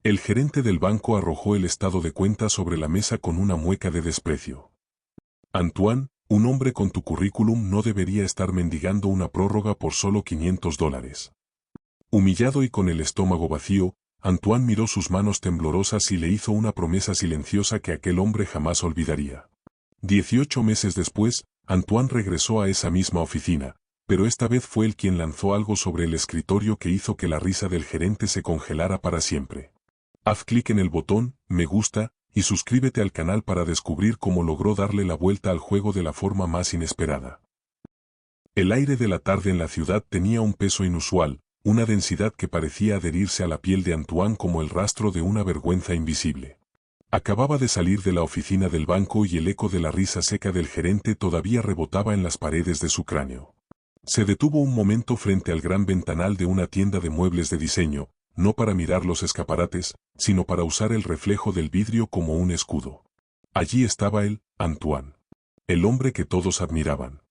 El gerente del banco arrojó el estado de cuenta sobre la mesa con una mueca de desprecio. Antoine, un hombre con tu currículum no debería estar mendigando una prórroga por solo $500. Humillado y con el estómago vacío, Antoine miró sus manos temblorosas y le hizo una promesa silenciosa que aquel hombre jamás olvidaría. 18 meses después, Antoine regresó a esa misma oficina, pero esta vez fue él quien lanzó algo sobre el escritorio que hizo que la risa del gerente se congelara para siempre. Haz clic en el botón me gusta y suscríbete al canal para descubrir cómo logró darle la vuelta al juego de la forma más inesperada. El aire de la tarde en la ciudad tenía un peso inusual, una densidad que parecía adherirse a la piel de Antoine como el rastro de una vergüenza invisible. Acababa de salir de la oficina del banco y el eco de la risa seca del gerente todavía rebotaba en las paredes de su cráneo. Se detuvo un momento frente al gran ventanal de una tienda de muebles de diseño, no para mirar los escaparates, sino para usar el reflejo del vidrio como un escudo. Allí estaba él, Antoine. El hombre que todos admiraban.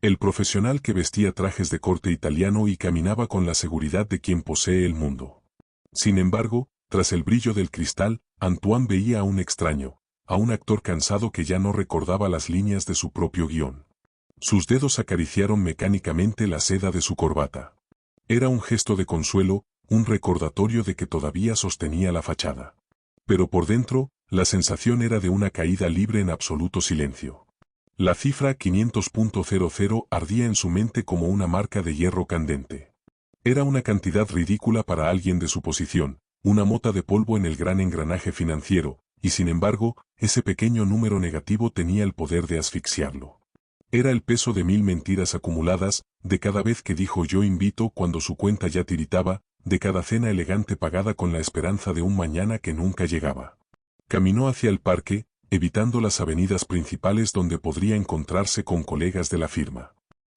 El profesional que vestía trajes de corte italiano y caminaba con la seguridad de quien posee el mundo. Sin embargo, tras el brillo del cristal, Antoine veía a un extraño, a un actor cansado que ya no recordaba las líneas de su propio guión. Sus dedos acariciaron mecánicamente la seda de su corbata. Era un gesto de consuelo, un recordatorio de que todavía sostenía la fachada. Pero por dentro, la sensación era de una caída libre en absoluto silencio. La cifra 500.00 ardía en su mente como una marca de hierro candente. Era una cantidad ridícula para alguien de su posición, una mota de polvo en el gran engranaje financiero, y sin embargo, ese pequeño número negativo tenía el poder de asfixiarlo. Era el peso de 1000 mentiras acumuladas, de cada vez que dijo yo invito cuando su cuenta ya tiritaba, de cada cena elegante pagada con la esperanza de un mañana que nunca llegaba. Caminó hacia el parque, evitando las avenidas principales donde podría encontrarse con colegas de la firma.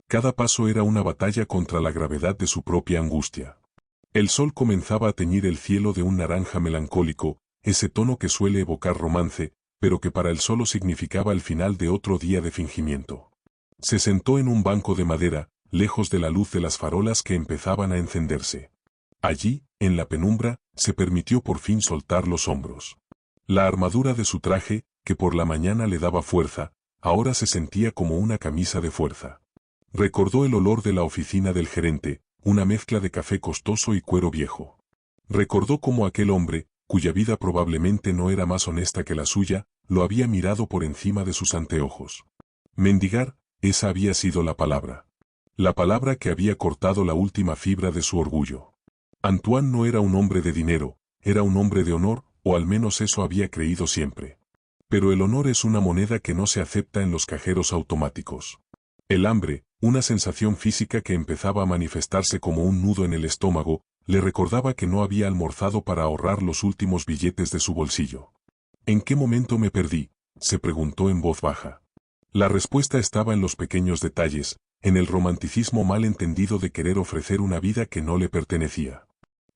Cada paso era una batalla contra la gravedad de su propia angustia. El sol comenzaba a teñir el cielo de un naranja melancólico, ese tono que suele evocar romance, pero que para él solo significaba el final de otro día de fingimiento. Se sentó en un banco de madera, lejos de la luz de las farolas que empezaban a encenderse. Allí, en la penumbra, se permitió por fin soltar los hombros. La armadura de su traje, que por la mañana le daba fuerza, ahora se sentía como una camisa de fuerza. Recordó el olor de la oficina del gerente, una mezcla de café costoso y cuero viejo. Recordó cómo aquel hombre, cuya vida probablemente no era más honesta que la suya, lo había mirado por encima de sus anteojos. Mendigar, esa había sido la palabra. La palabra que había cortado la última fibra de su orgullo. Antoine no era un hombre de dinero, era un hombre de honor, o al menos eso había creído siempre. Pero el honor es una moneda que no se acepta en los cajeros automáticos. El hambre, una sensación física que empezaba a manifestarse como un nudo en el estómago, le recordaba que no había almorzado para ahorrar los últimos billetes de su bolsillo. ¿En qué momento me perdí?, se preguntó en voz baja. La respuesta estaba en los pequeños detalles, en el romanticismo mal entendido de querer ofrecer una vida que no le pertenecía.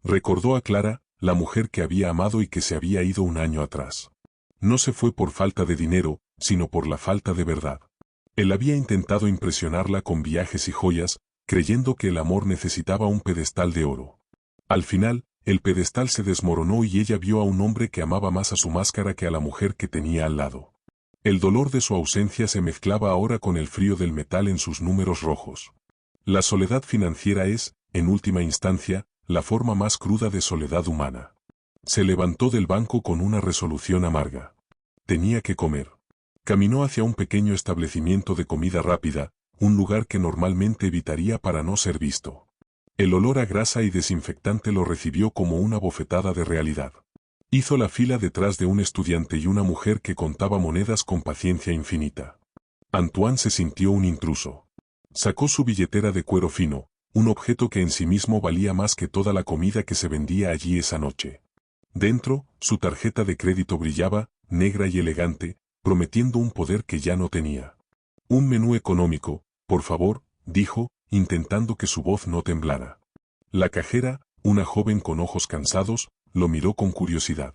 Recordó a Clara, la mujer que había amado y que se había ido un año atrás. No se fue por falta de dinero, sino por la falta de verdad. Él había intentado impresionarla con viajes y joyas, creyendo que el amor necesitaba un pedestal de oro. Al final, el pedestal se desmoronó y ella vio a un hombre que amaba más a su máscara que a la mujer que tenía al lado. El dolor de su ausencia se mezclaba ahora con el frío del metal en sus números rojos. La soledad financiera es, en última instancia, la forma más cruda de soledad humana. Se levantó del banco con una resolución amarga. Tenía que comer. Caminó hacia un pequeño establecimiento de comida rápida, un lugar que normalmente evitaría para no ser visto. El olor a grasa y desinfectante lo recibió como una bofetada de realidad. Hizo la fila detrás de un estudiante y una mujer que contaba monedas con paciencia infinita. Antoine se sintió un intruso. Sacó su billetera de cuero fino, un objeto que en sí mismo valía más que toda la comida que se vendía allí esa noche. Dentro, su tarjeta de crédito brillaba, negra y elegante, prometiendo un poder que ya no tenía. Un menú económico, por favor, dijo, intentando que su voz no temblara. La cajera, una joven con ojos cansados, lo miró con curiosidad.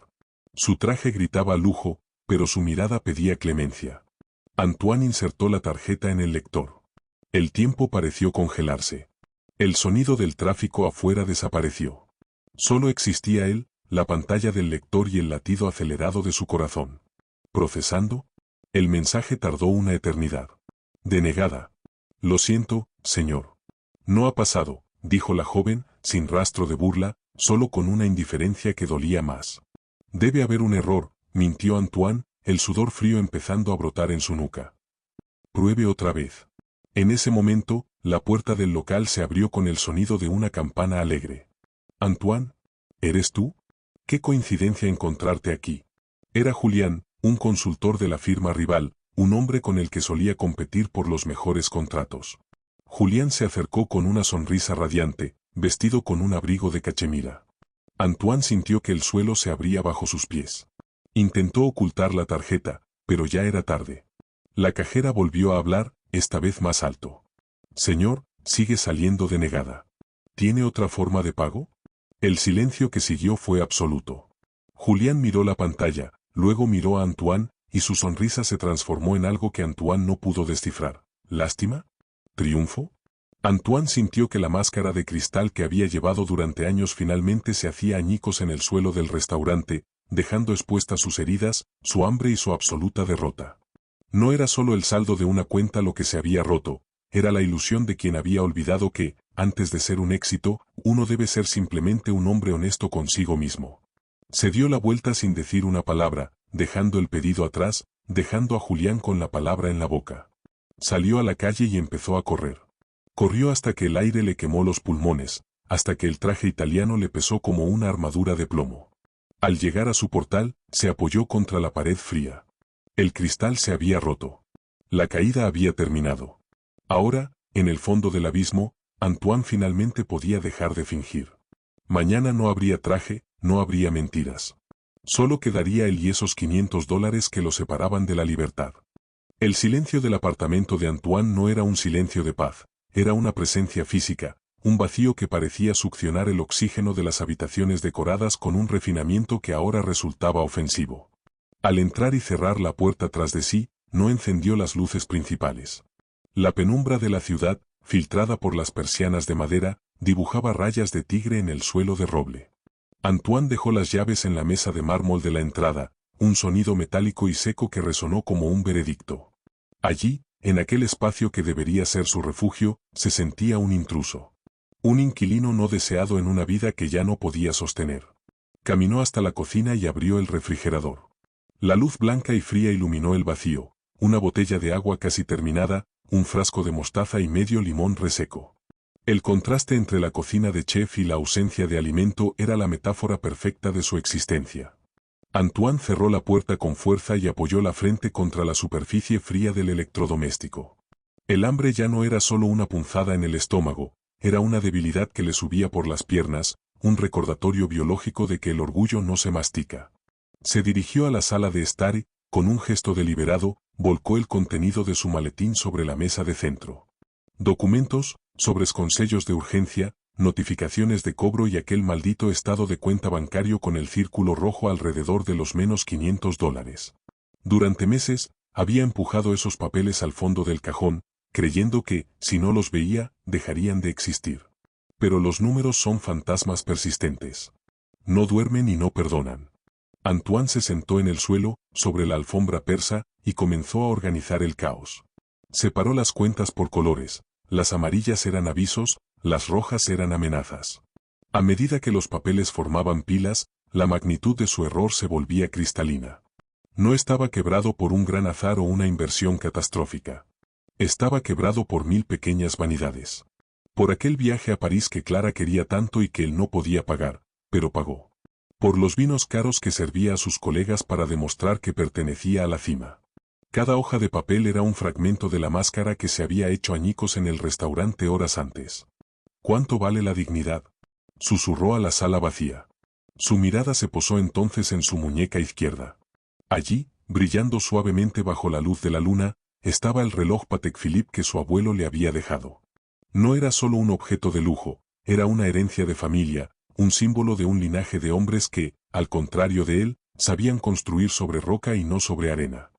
Su traje gritaba lujo, pero su mirada pedía clemencia. Antoine insertó la tarjeta en el lector. El tiempo pareció congelarse. El sonido del tráfico afuera desapareció. Solo existía él, la pantalla del lector y el latido acelerado de su corazón. ¿Procesando? El mensaje tardó una eternidad. Denegada. Lo siento, señor. No ha pasado, dijo la joven, sin rastro de burla, solo con una indiferencia que dolía más. Debe haber un error, mintió Antoine, el sudor frío empezando a brotar en su nuca. Pruebe otra vez. En ese momento, la puerta del local se abrió con el sonido de una campana alegre. Antoine, ¿eres tú? Qué coincidencia encontrarte aquí. Era Julián, un consultor de la firma rival, un hombre con el que solía competir por los mejores contratos. Julián se acercó con una sonrisa radiante, vestido con un abrigo de cachemira. Antoine sintió que el suelo se abría bajo sus pies. Intentó ocultar la tarjeta, pero ya era tarde. La cajera volvió a hablar, esta vez más alto. Señor, sigue saliendo denegada. ¿Tiene otra forma de pago? El silencio que siguió fue absoluto. Julián miró la pantalla, luego miró a Antoine, y su sonrisa se transformó en algo que Antoine no pudo descifrar. ¿Lástima? ¿Triunfo? Antoine sintió que la máscara de cristal que había llevado durante años finalmente se hacía añicos en el suelo del restaurante, dejando expuestas sus heridas, su hambre y su absoluta derrota. No era solo el saldo de una cuenta lo que se había roto, era la ilusión de quien había olvidado que, antes de ser un éxito, uno debe ser simplemente un hombre honesto consigo mismo. Se dio la vuelta sin decir una palabra, dejando el pedido atrás, dejando a Julián con la palabra en la boca. Salió a la calle y empezó a correr. Corrió hasta que el aire le quemó los pulmones, hasta que el traje italiano le pesó como una armadura de plomo. Al llegar a su portal, se apoyó contra la pared fría. El cristal se había roto. La caída había terminado. Ahora, en el fondo del abismo, Antoine finalmente podía dejar de fingir. Mañana no habría traje, no habría mentiras. Solo quedaría él y esos $500 que lo separaban de la libertad. El silencio del apartamento de Antoine no era un silencio de paz, era una presencia física, un vacío que parecía succionar el oxígeno de las habitaciones decoradas con un refinamiento que ahora resultaba ofensivo. Al entrar y cerrar la puerta tras de sí, no encendió las luces principales. La penumbra de la ciudad, filtrada por las persianas de madera, dibujaba rayas de tigre en el suelo de roble. Antoine dejó las llaves en la mesa de mármol de la entrada, un sonido metálico y seco que resonó como un veredicto. Allí, en aquel espacio que debería ser su refugio, se sentía un intruso. Un inquilino no deseado en una vida que ya no podía sostener. Caminó hasta la cocina y abrió el refrigerador. La luz blanca y fría iluminó el vacío, una botella de agua casi terminada, un frasco de mostaza y medio limón reseco. El contraste entre la cocina de chef y la ausencia de alimento era la metáfora perfecta de su existencia. Antoine cerró la puerta con fuerza y apoyó la frente contra la superficie fría del electrodoméstico. El hambre ya no era solo una punzada en el estómago, era una debilidad que le subía por las piernas, un recordatorio biológico de que el orgullo no se mastica. Se dirigió a la sala de estar y, con un gesto deliberado, volcó el contenido de su maletín sobre la mesa de centro. Documentos, sobres con sellos de urgencia, notificaciones de cobro y aquel maldito estado de cuenta bancario con el círculo rojo alrededor de los menos $500. Durante meses, había empujado esos papeles al fondo del cajón, creyendo que, si no los veía, dejarían de existir. Pero los números son fantasmas persistentes. No duermen y no perdonan. Antoine se sentó en el suelo, sobre la alfombra persa, y comenzó a organizar el caos. Separó las cuentas por colores, las amarillas eran avisos, las rojas eran amenazas. A medida que los papeles formaban pilas, la magnitud de su error se volvía cristalina. No estaba quebrado por un gran azar o una inversión catastrófica. Estaba quebrado por 1000 pequeñas vanidades. Por aquel viaje a París que Clara quería tanto y que él no podía pagar, pero pagó. Por los vinos caros que servía a sus colegas para demostrar que pertenecía a la cima. Cada hoja de papel era un fragmento de la máscara que se había hecho añicos en el restaurante horas antes. ¿Cuánto vale la dignidad?, susurró a la sala vacía. Su mirada se posó entonces en su muñeca izquierda. Allí, brillando suavemente bajo la luz de la luna, estaba el reloj Patek Philippe que su abuelo le había dejado. No era solo un objeto de lujo, era una herencia de familia, un símbolo de un linaje de hombres que, al contrario de él, sabían construir sobre roca y no sobre arena.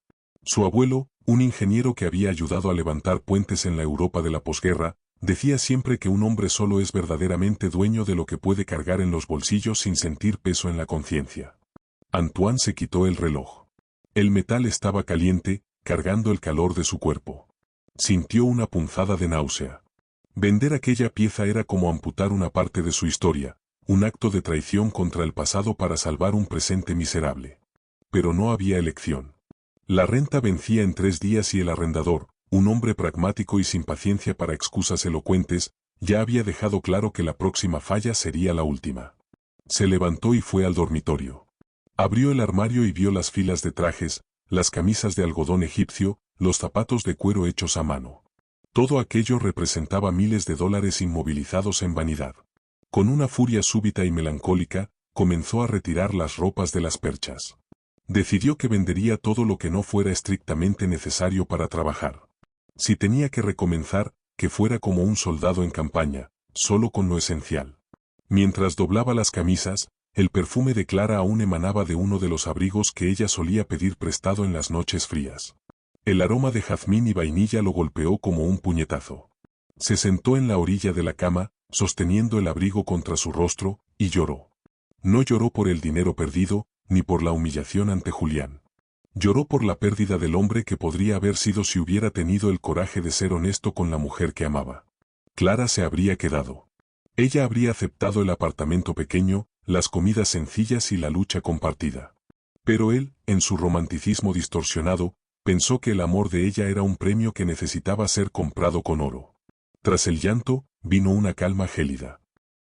Su abuelo, un ingeniero que había ayudado a levantar puentes en la Europa de la posguerra, Decía siempre que un hombre solo es verdaderamente dueño de lo que puede cargar en los bolsillos sin sentir peso en la conciencia. Antoine se quitó el reloj. El metal estaba caliente, cargando el calor de su cuerpo. Sintió una punzada de náusea. Vender aquella pieza era como amputar una parte de su historia, un acto de traición contra el pasado para salvar un presente miserable. Pero no había elección. La renta vencía en 3 días y el arrendador, un hombre pragmático y sin paciencia para excusas elocuentes, ya había dejado claro que la próxima falla sería la última. Se levantó y fue al dormitorio. Abrió el armario y vio las filas de trajes, las camisas de algodón egipcio, los zapatos de cuero hechos a mano. Todo aquello representaba miles de dólares inmovilizados en vanidad. Con una furia súbita y melancólica, comenzó a retirar las ropas de las perchas. Decidió que vendería todo lo que no fuera estrictamente necesario para trabajar. Si tenía que recomenzar, que fuera como un soldado en campaña, solo con lo esencial. Mientras doblaba las camisas, el perfume de Clara aún emanaba de uno de los abrigos que ella solía pedir prestado en las noches frías. El aroma de jazmín y vainilla lo golpeó como un puñetazo. Se sentó en la orilla de la cama, sosteniendo el abrigo contra su rostro, y lloró. No lloró por el dinero perdido, ni por la humillación ante Julián. Lloró por la pérdida del hombre que podría haber sido si hubiera tenido el coraje de ser honesto con la mujer que amaba. Clara se habría quedado. Ella habría aceptado el apartamento pequeño, las comidas sencillas y la lucha compartida. Pero él, en su romanticismo distorsionado, pensó que el amor de ella era un premio que necesitaba ser comprado con oro. Tras el llanto, vino una calma gélida.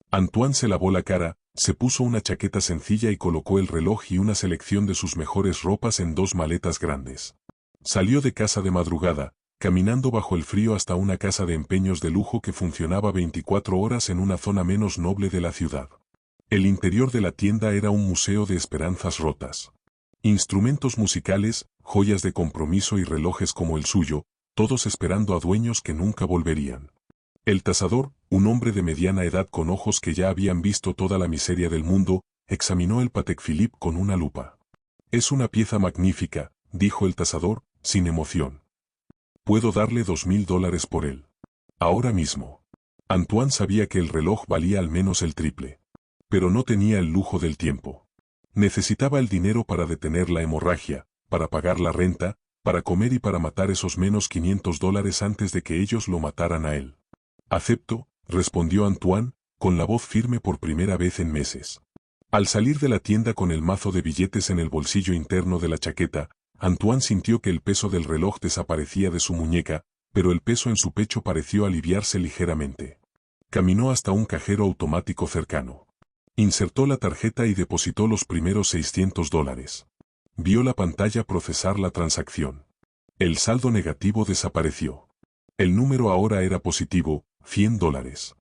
Antoine se lavó la cara, se puso una chaqueta sencilla y colocó el reloj y una selección de sus mejores ropas en 2 maletas grandes. Salió de casa de madrugada, caminando bajo el frío hasta una casa de empeños de lujo que funcionaba 24 horas en una zona menos noble de la ciudad. El interior de la tienda era un museo de esperanzas rotas. Instrumentos musicales, joyas de compromiso y relojes como el suyo, todos esperando a dueños que nunca volverían. El tasador, un hombre de mediana edad con ojos que ya habían visto toda la miseria del mundo, examinó el Patek Philippe con una lupa. «Es una pieza magnífica», dijo el tasador, sin emoción. «Puedo darle $2.000 por él. Ahora mismo». Antoine sabía que el reloj valía al menos el triple. Pero no tenía el lujo del tiempo. Necesitaba el dinero para detener la hemorragia, para pagar la renta, para comer y para matar esos menos $500 antes de que ellos lo mataran a él. «Acepto», respondió Antoine, con la voz firme por primera vez en meses. Al salir de la tienda con el mazo de billetes en el bolsillo interno de la chaqueta, Antoine sintió que el peso del reloj desaparecía de su muñeca, pero el peso en su pecho pareció aliviarse ligeramente. Caminó hasta un cajero automático cercano. Insertó la tarjeta y depositó los primeros $600. Vio la pantalla procesar la transacción. El saldo negativo desapareció. El número ahora era positivo, $100.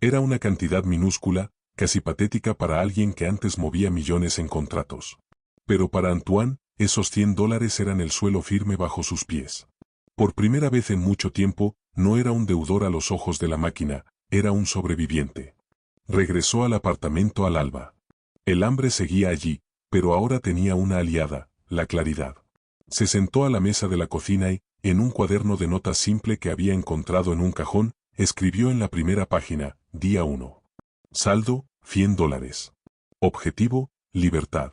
Era una cantidad minúscula, casi patética para alguien que antes movía millones en contratos. Pero para Antoine, esos $100 eran el suelo firme bajo sus pies. Por primera vez en mucho tiempo, no era un deudor a los ojos de la máquina, era un sobreviviente. Regresó al apartamento al alba. El hambre seguía allí, pero ahora tenía una aliada, la claridad. Se sentó a la mesa de la cocina y, en un cuaderno de notas simple que había encontrado en un cajón, escribió en la primera página, día 1. Saldo, $100. Objetivo, libertad.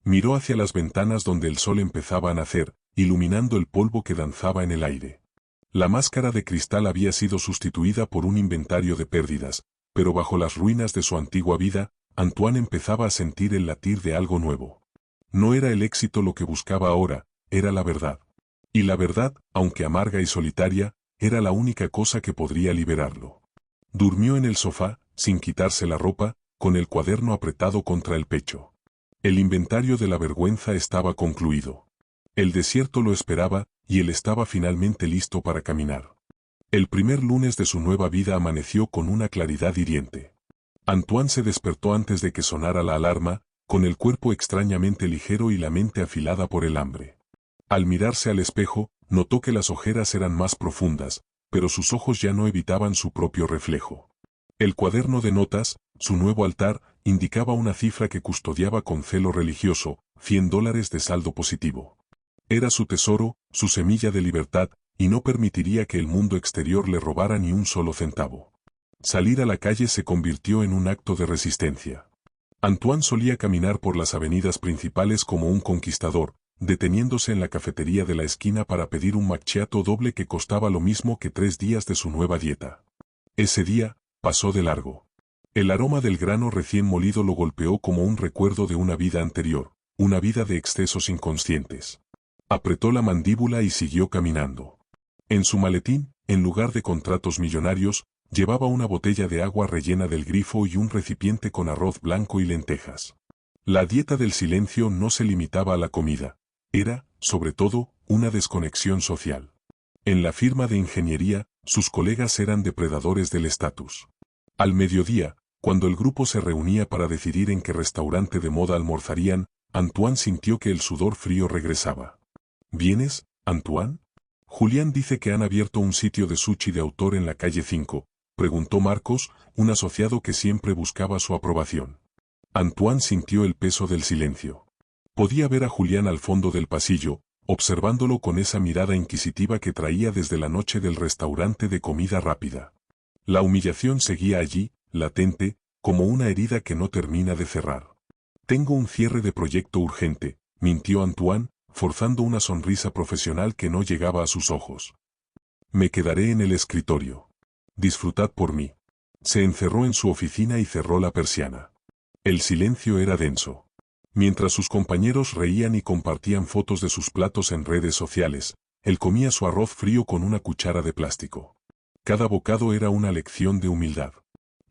Miró hacia las ventanas donde el sol empezaba a nacer, iluminando el polvo que danzaba en el aire. La máscara de cristal había sido sustituida por un inventario de pérdidas, pero bajo las ruinas de su antigua vida, Antoine empezaba a sentir el latir de algo nuevo. No era el éxito lo que buscaba ahora, era la verdad. Y la verdad, aunque amarga y solitaria, era la única cosa que podría liberarlo. Durmió en el sofá, sin quitarse la ropa, con el cuaderno apretado contra el pecho. El inventario de la vergüenza estaba concluido. El desierto lo esperaba, y él estaba finalmente listo para caminar. El primer lunes de su nueva vida amaneció con una claridad hiriente. Antoine se despertó antes de que sonara la alarma, con el cuerpo extrañamente ligero y la mente afilada por el hambre. Al mirarse al espejo, notó que las ojeras eran más profundas, pero sus ojos ya no evitaban su propio reflejo. El cuaderno de notas, su nuevo altar, indicaba una cifra que custodiaba con celo religioso, $100 de saldo positivo. Era su tesoro, su semilla de libertad, y no permitiría que el mundo exterior le robara ni un solo centavo. Salir a la calle se convirtió en un acto de resistencia. Antoine solía caminar por las avenidas principales como un conquistador, deteniéndose en la cafetería de la esquina para pedir un macchiato doble que costaba lo mismo que 3 días de su nueva dieta. Ese día, pasó de largo. El aroma del grano recién molido lo golpeó como un recuerdo de una vida anterior, una vida de excesos inconscientes. Apretó la mandíbula y siguió caminando. En su maletín, en lugar de contratos millonarios, llevaba una botella de agua rellena del grifo y un recipiente con arroz blanco y lentejas. La dieta del silencio no se limitaba a la comida. Era, sobre todo, una desconexión social. En la firma de ingeniería, sus colegas eran depredadores del estatus. Al mediodía, cuando el grupo se reunía para decidir en qué restaurante de moda almorzarían, Antoine sintió que el sudor frío regresaba. ¿Vienes, Antoine? Julián dice que han abierto un sitio de sushi de autor en la calle 5, preguntó Marcos, un asociado que siempre buscaba su aprobación. Antoine sintió el peso del silencio. Podía ver a Julián al fondo del pasillo, observándolo con esa mirada inquisitiva que traía desde la noche del restaurante de comida rápida. La humillación seguía allí, latente, como una herida que no termina de cerrar. Tengo un cierre de proyecto urgente, mintió Antoine, forzando una sonrisa profesional que no llegaba a sus ojos. Me quedaré en el escritorio. Disfrutad por mí. Se encerró en su oficina y cerró la persiana. El silencio era denso. Mientras sus compañeros reían y compartían fotos de sus platos en redes sociales, él comía su arroz frío con una cuchara de plástico. Cada bocado era una lección de humildad.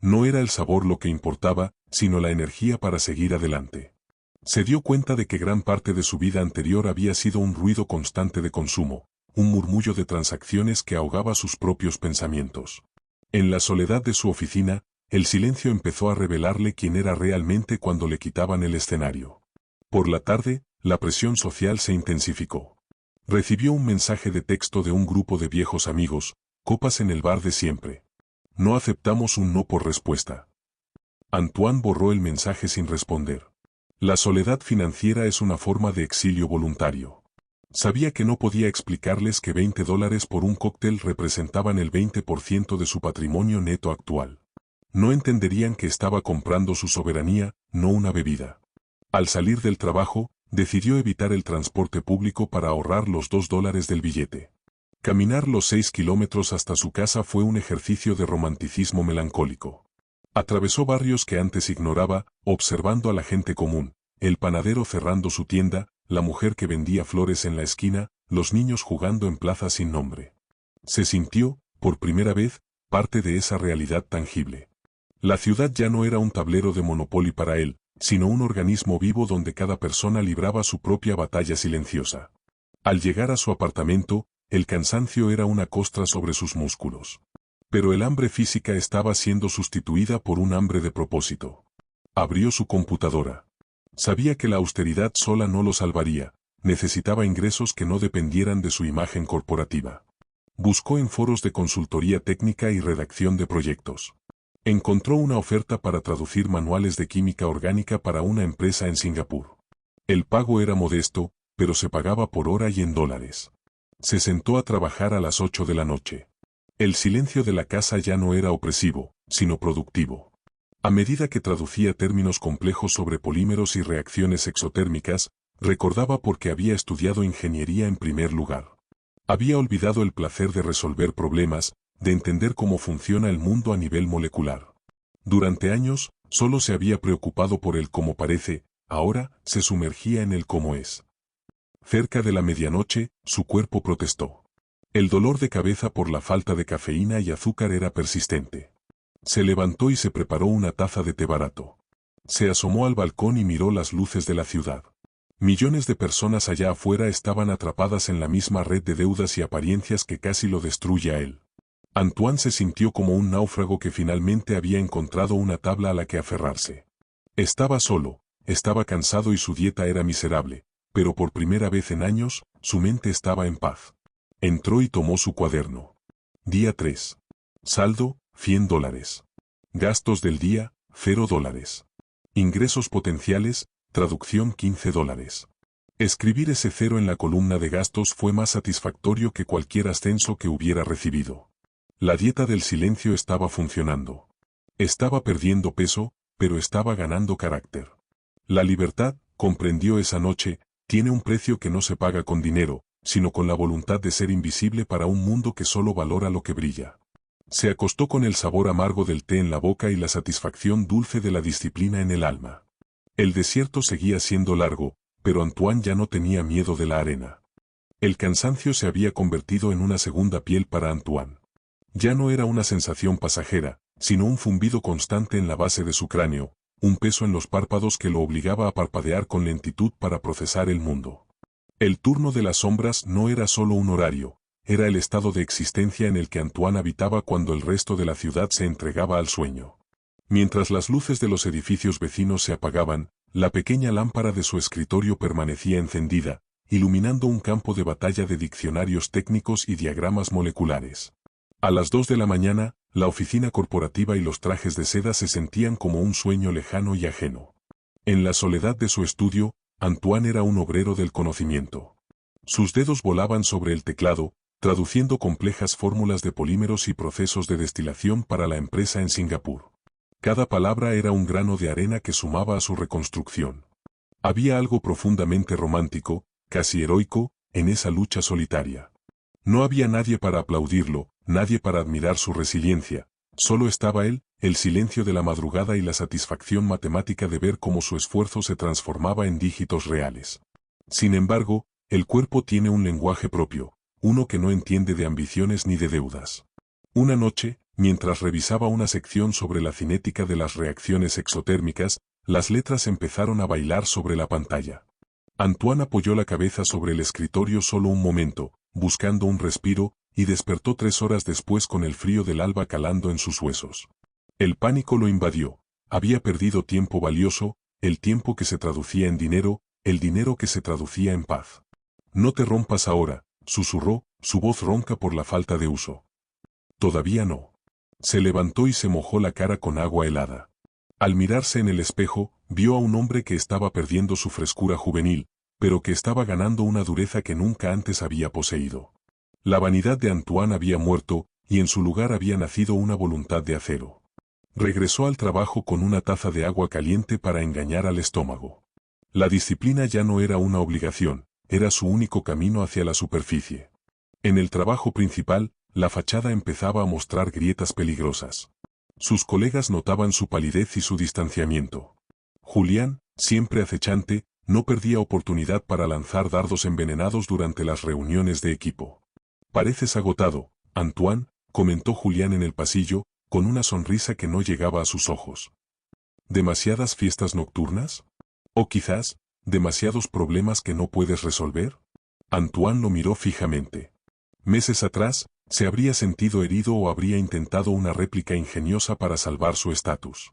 No era el sabor lo que importaba, sino la energía para seguir adelante. Se dio cuenta de que gran parte de su vida anterior había sido un ruido constante de consumo, un murmullo de transacciones que ahogaba sus propios pensamientos. En la soledad de su oficina, el silencio empezó a revelarle quién era realmente cuando le quitaban el escenario. Por la tarde, la presión social se intensificó. Recibió un mensaje de texto de un grupo de viejos amigos, copas en el bar de siempre. No aceptamos un no por respuesta. Antoine borró el mensaje sin responder. La soledad financiera es una forma de exilio voluntario. Sabía que no podía explicarles que $20 por un cóctel representaban el 20% de su patrimonio neto actual. No entenderían que estaba comprando su soberanía, no una bebida. Al salir del trabajo, decidió evitar el transporte público para ahorrar los $2 del billete. Caminar los 6 kilómetros hasta su casa fue un ejercicio de romanticismo melancólico. Atravesó barrios que antes ignoraba, observando a la gente común, el panadero cerrando su tienda, la mujer que vendía flores en la esquina, los niños jugando en plazas sin nombre. Se sintió, por primera vez, parte de esa realidad tangible. La ciudad ya no era un tablero de Monopoly para él, sino un organismo vivo donde cada persona libraba su propia batalla silenciosa. Al llegar a su apartamento, el cansancio era una costra sobre sus músculos. Pero el hambre física estaba siendo sustituida por un hambre de propósito. Abrió su computadora. Sabía que la austeridad sola no lo salvaría, necesitaba ingresos que no dependieran de su imagen corporativa. Buscó en foros de consultoría técnica y redacción de proyectos. Encontró una oferta para traducir manuales de química orgánica para una empresa en Singapur. El pago era modesto, pero se pagaba por hora y en dólares. Se sentó a trabajar a las 8 de la noche. El silencio de la casa ya no era opresivo, sino productivo. A medida que traducía términos complejos sobre polímeros y reacciones exotérmicas, recordaba por qué había estudiado ingeniería en primer lugar. Había olvidado el placer de resolver problemas, de entender cómo funciona el mundo a nivel molecular. Durante años, solo se había preocupado por el cómo parece, ahora se sumergía en el cómo es. Cerca de la medianoche, su cuerpo protestó. El dolor de cabeza por la falta de cafeína y azúcar era persistente. Se levantó y se preparó una taza de té barato. Se asomó al balcón y miró las luces de la ciudad. Millones de personas allá afuera estaban atrapadas en la misma red de deudas y apariencias que casi lo destruye a él. Antoine se sintió como un náufrago que finalmente había encontrado una tabla a la que aferrarse. Estaba solo, estaba cansado y su dieta era miserable, pero por primera vez en años, su mente estaba en paz. Entró y tomó su cuaderno. Día 3. Saldo, $100. Gastos del día, $0. Ingresos potenciales, traducción $15. Escribir ese cero en la columna de gastos fue más satisfactorio que cualquier ascenso que hubiera recibido. La dieta del silencio estaba funcionando. Estaba perdiendo peso, pero estaba ganando carácter. La libertad, comprendió esa noche, tiene un precio que no se paga con dinero, sino con la voluntad de ser invisible para un mundo que solo valora lo que brilla. Se acostó con el sabor amargo del té en la boca y la satisfacción dulce de la disciplina en el alma. El desierto seguía siendo largo, pero Antoine ya no tenía miedo de la arena. El cansancio se había convertido en una segunda piel para Antoine. Ya no era una sensación pasajera, sino un zumbido constante en la base de su cráneo, un peso en los párpados que lo obligaba a parpadear con lentitud para procesar el mundo. El turno de las sombras no era solo un horario, era el estado de existencia en el que Antoine habitaba cuando el resto de la ciudad se entregaba al sueño. Mientras las luces de los edificios vecinos se apagaban, la pequeña lámpara de su escritorio permanecía encendida, iluminando un campo de batalla de diccionarios técnicos y diagramas moleculares. A las 2 de la mañana, la oficina corporativa y los trajes de seda se sentían como un sueño lejano y ajeno. En la soledad de su estudio, Antoine era un obrero del conocimiento. Sus dedos volaban sobre el teclado, traduciendo complejas fórmulas de polímeros y procesos de destilación para la empresa en Singapur. Cada palabra era un grano de arena que sumaba a su reconstrucción. Había algo profundamente romántico, casi heroico, en esa lucha solitaria. No había nadie para aplaudirlo, nadie para admirar su resiliencia, solo estaba él, el silencio de la madrugada y la satisfacción matemática de ver cómo su esfuerzo se transformaba en dígitos reales. Sin embargo, el cuerpo tiene un lenguaje propio, uno que no entiende de ambiciones ni de deudas. Una noche, mientras revisaba una sección sobre la cinética de las reacciones exotérmicas, las letras empezaron a bailar sobre la pantalla. Antoine apoyó la cabeza sobre el escritorio solo un momento, buscando un respiro, y despertó 3 horas después con el frío del alba calando en sus huesos. El pánico lo invadió. Había perdido tiempo valioso, el tiempo que se traducía en dinero, el dinero que se traducía en paz. No te rompas ahora, susurró, su voz ronca por la falta de uso. Todavía no. Se levantó y se mojó la cara con agua helada. Al mirarse en el espejo, vio a un hombre que estaba perdiendo su frescura juvenil, pero que estaba ganando una dureza que nunca antes había poseído. La vanidad de Antoine había muerto, y en su lugar había nacido una voluntad de acero. Regresó al trabajo con una taza de agua caliente para engañar al estómago. La disciplina ya no era una obligación, era su único camino hacia la superficie. En el trabajo principal, la fachada empezaba a mostrar grietas peligrosas. Sus colegas notaban su palidez y su distanciamiento. Julián, siempre acechante, no perdía oportunidad para lanzar dardos envenenados durante las reuniones de equipo. «Pareces agotado, Antoine», comentó Julián en el pasillo, con una sonrisa que no llegaba a sus ojos. ¿Demasiadas fiestas nocturnas? ¿O quizás, demasiados problemas que no puedes resolver? Antoine lo miró fijamente. Meses atrás, se habría sentido herido o habría intentado una réplica ingeniosa para salvar su estatus.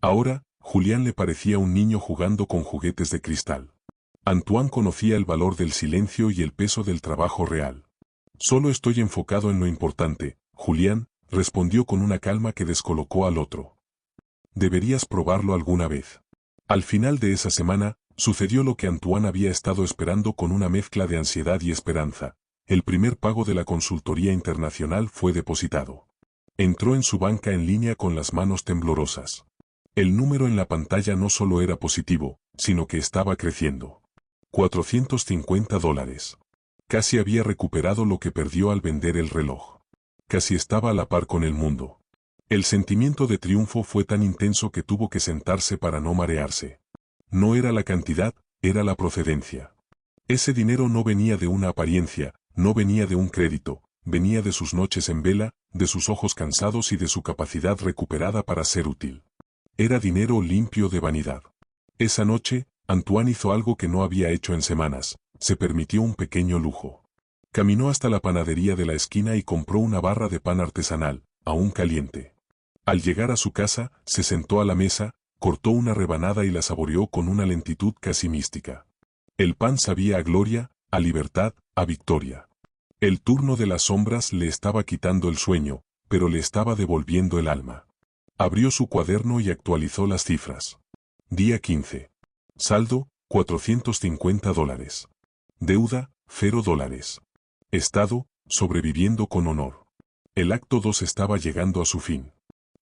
Ahora, Julián le parecía un niño jugando con juguetes de cristal. Antoine conocía el valor del silencio y el peso del trabajo real. «Solo estoy enfocado en lo importante», Julián, respondió con una calma que descolocó al otro. «Deberías probarlo alguna vez». Al final de esa semana, sucedió lo que Antoine había estado esperando con una mezcla de ansiedad y esperanza. El primer pago de la consultoría internacional fue depositado. Entró en su banca en línea con las manos temblorosas. El número en la pantalla no solo era positivo, sino que estaba creciendo. $450. Casi había recuperado lo que perdió al vender el reloj. Casi estaba a la par con el mundo. El sentimiento de triunfo fue tan intenso que tuvo que sentarse para no marearse. No era la cantidad, era la procedencia. Ese dinero no venía de una apariencia, no venía de un crédito, venía de sus noches en vela, de sus ojos cansados y de su capacidad recuperada para ser útil. Era dinero limpio de vanidad. Esa noche, Antoine hizo algo que no había hecho en semanas, se permitió un pequeño lujo. Caminó hasta la panadería de la esquina y compró una barra de pan artesanal, aún caliente. Al llegar a su casa, se sentó a la mesa, cortó una rebanada y la saboreó con una lentitud casi mística. El pan sabía a gloria, a libertad, a victoria. El turno de las sombras le estaba quitando el sueño, pero le estaba devolviendo el alma. Abrió su cuaderno y actualizó las cifras. Día 15. Saldo, $450. Deuda, $0. Estado, sobreviviendo con honor. El acto 2 estaba llegando a su fin.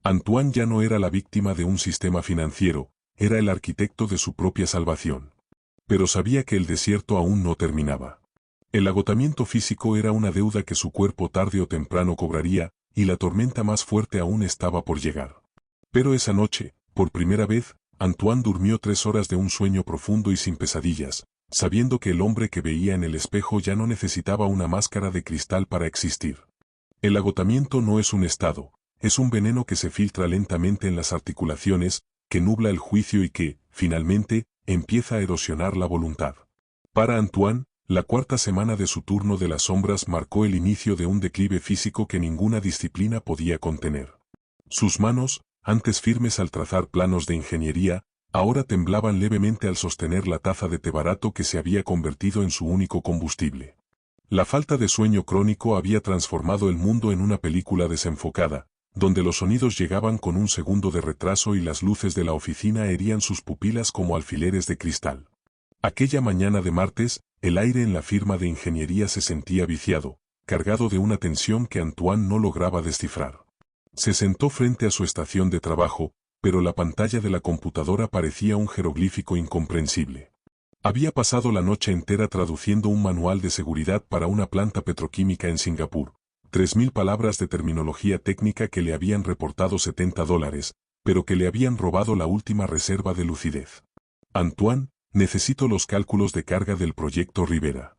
Antoine ya no era la víctima de un sistema financiero, era el arquitecto de su propia salvación. Pero sabía que el desierto aún no terminaba. El agotamiento físico era una deuda que su cuerpo tarde o temprano cobraría, y la tormenta más fuerte aún estaba por llegar. Pero esa noche, por primera vez, Antoine durmió 3 horas de un sueño profundo y sin pesadillas, sabiendo que el hombre que veía en el espejo ya no necesitaba una máscara de cristal para existir. El agotamiento no es un estado, es un veneno que se filtra lentamente en las articulaciones, que nubla el juicio y que, finalmente, empieza a erosionar la voluntad. Para Antoine, la 4ª semana de su turno de las sombras marcó el inicio de un declive físico que ninguna disciplina podía contener. Sus manos, antes firmes al trazar planos de ingeniería, ahora temblaban levemente al sostener la taza de té barato que se había convertido en su único combustible. La falta de sueño crónico había transformado el mundo en una película desenfocada, donde los sonidos llegaban con un segundo de retraso y las luces de la oficina herían sus pupilas como alfileres de cristal. Aquella mañana de martes, el aire en la firma de ingeniería se sentía viciado, cargado de una tensión que Antoine no lograba descifrar. Se sentó frente a su estación de trabajo, pero la pantalla de la computadora parecía un jeroglífico incomprensible. Había pasado la noche entera traduciendo un manual de seguridad para una planta petroquímica en Singapur, 3.000 palabras de terminología técnica que le habían reportado $70, pero que le habían robado la última reserva de lucidez. Antoine, necesito los cálculos de carga del proyecto Rivera.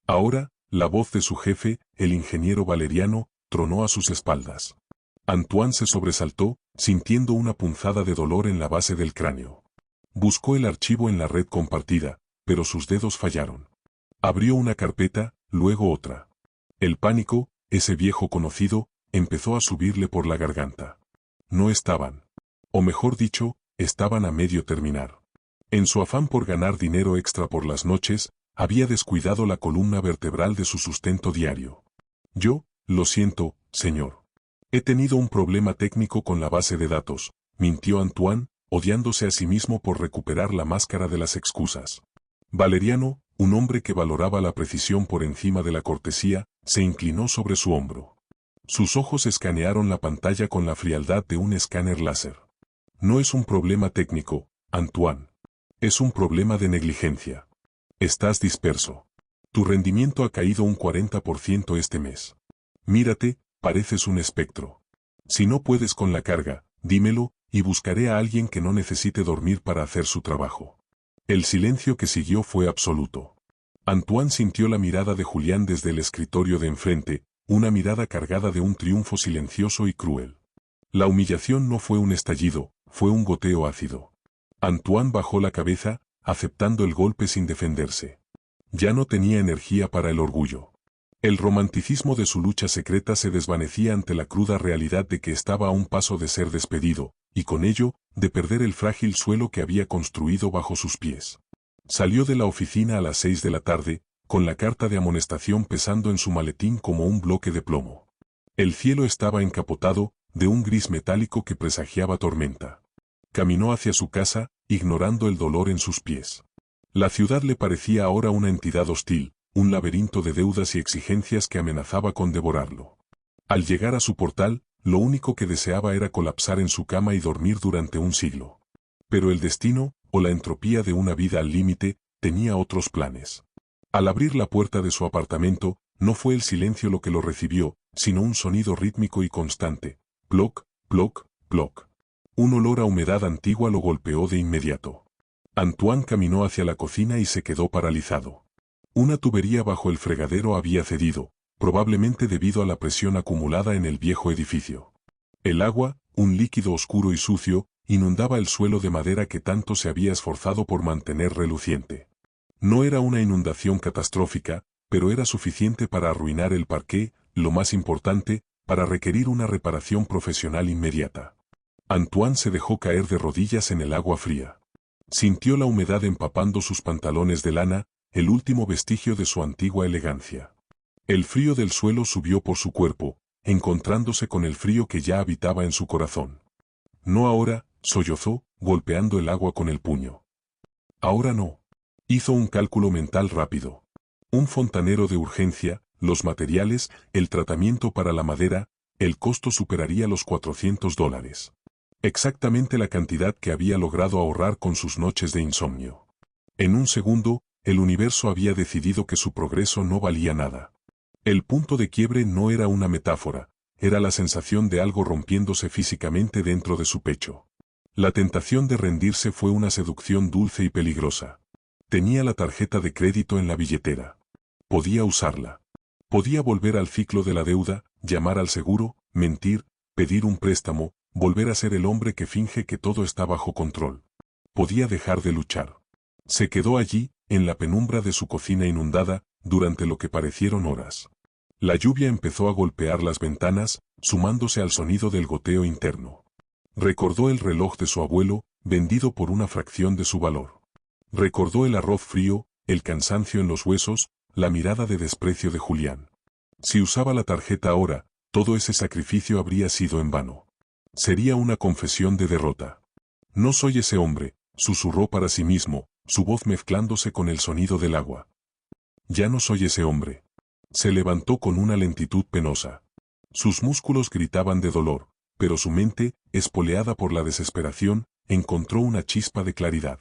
Ahora, la voz de su jefe, el ingeniero Valeriano, tronó a sus espaldas. Antoine se sobresaltó, sintiendo una punzada de dolor en la base del cráneo. Buscó el archivo en la red compartida, pero sus dedos fallaron. Abrió una carpeta, luego otra. El pánico, ese viejo conocido, empezó a subirle por la garganta. No estaban. O mejor dicho, estaban a medio terminar. En su afán por ganar dinero extra por las noches, había descuidado la columna vertebral de su sustento diario. Yo, lo siento, señor. He tenido un problema técnico con la base de datos, mintió Antoine, odiándose a sí mismo por recuperar la máscara de las excusas. Valeriano, un hombre que valoraba la precisión por encima de la cortesía, se inclinó sobre su hombro. Sus ojos escanearon la pantalla con la frialdad de un escáner láser. No es un problema técnico, Antoine. Es un problema de negligencia. Estás disperso. Tu rendimiento ha caído un 40% este mes. Mírate, pareces un espectro. Si no puedes con la carga, dímelo, y buscaré a alguien que no necesite dormir para hacer su trabajo. El silencio que siguió fue absoluto. Antoine sintió la mirada de Julián desde el escritorio de enfrente, una mirada cargada de un triunfo silencioso y cruel. La humillación no fue un estallido, fue un goteo ácido. Antoine bajó la cabeza, aceptando el golpe sin defenderse. Ya no tenía energía para el orgullo. El romanticismo de su lucha secreta se desvanecía ante la cruda realidad de que estaba a un paso de ser despedido, y con ello, de perder el frágil suelo que había construido bajo sus pies. Salió de la oficina a las 6 de la tarde, con la carta de amonestación pesando en su maletín como un bloque de plomo. El cielo estaba encapotado, de un gris metálico que presagiaba tormenta. Caminó hacia su casa, ignorando el dolor en sus pies. La ciudad le parecía ahora una entidad hostil, un laberinto de deudas y exigencias que amenazaba con devorarlo. Al llegar a su portal, lo único que deseaba era colapsar en su cama y dormir durante un siglo. Pero el destino, o la entropía de una vida al límite, tenía otros planes. Al abrir la puerta de su apartamento, no fue el silencio lo que lo recibió, sino un sonido rítmico y constante. Ploc, ploc, ploc. Un olor a humedad antigua lo golpeó de inmediato. Antoine caminó hacia la cocina y se quedó paralizado. Una tubería bajo el fregadero había cedido, probablemente debido a la presión acumulada en el viejo edificio. El agua, un líquido oscuro y sucio, inundaba el suelo de madera que tanto se había esforzado por mantener reluciente. No era una inundación catastrófica, pero era suficiente para arruinar el parqué, lo más importante, para requerir una reparación profesional inmediata. Antoine se dejó caer de rodillas en el agua fría. Sintió la humedad empapando sus pantalones de lana, el último vestigio de su antigua elegancia. El frío del suelo subió por su cuerpo, encontrándose con el frío que ya habitaba en su corazón. No ahora, sollozó, golpeando el agua con el puño. Ahora no. Hizo un cálculo mental rápido. Un fontanero de urgencia, los materiales, el tratamiento para la madera, el costo superaría los $400. Exactamente la cantidad que había logrado ahorrar con sus noches de insomnio. En un segundo, el universo había decidido que su progreso no valía nada. El punto de quiebre no era una metáfora, era la sensación de algo rompiéndose físicamente dentro de su pecho. La tentación de rendirse fue una seducción dulce y peligrosa. Tenía la tarjeta de crédito en la billetera. Podía usarla. Podía volver al ciclo de la deuda, llamar al seguro, mentir, pedir un préstamo, volver a ser el hombre que finge que todo está bajo control. Podía dejar de luchar. Se quedó allí, en la penumbra de su cocina inundada, durante lo que parecieron horas. La lluvia empezó a golpear las ventanas, sumándose al sonido del goteo interno. Recordó el reloj de su abuelo, vendido por una fracción de su valor. Recordó el arroz frío, el cansancio en los huesos, la mirada de desprecio de Julián. Si usaba la tarjeta ahora, todo ese sacrificio habría sido en vano. Sería una confesión de derrota. No soy ese hombre, susurró para sí mismo, su voz mezclándose con el sonido del agua. Ya no soy ese hombre. Se levantó con una lentitud penosa. Sus músculos gritaban de dolor, pero su mente, espoleada por la desesperación, encontró una chispa de claridad.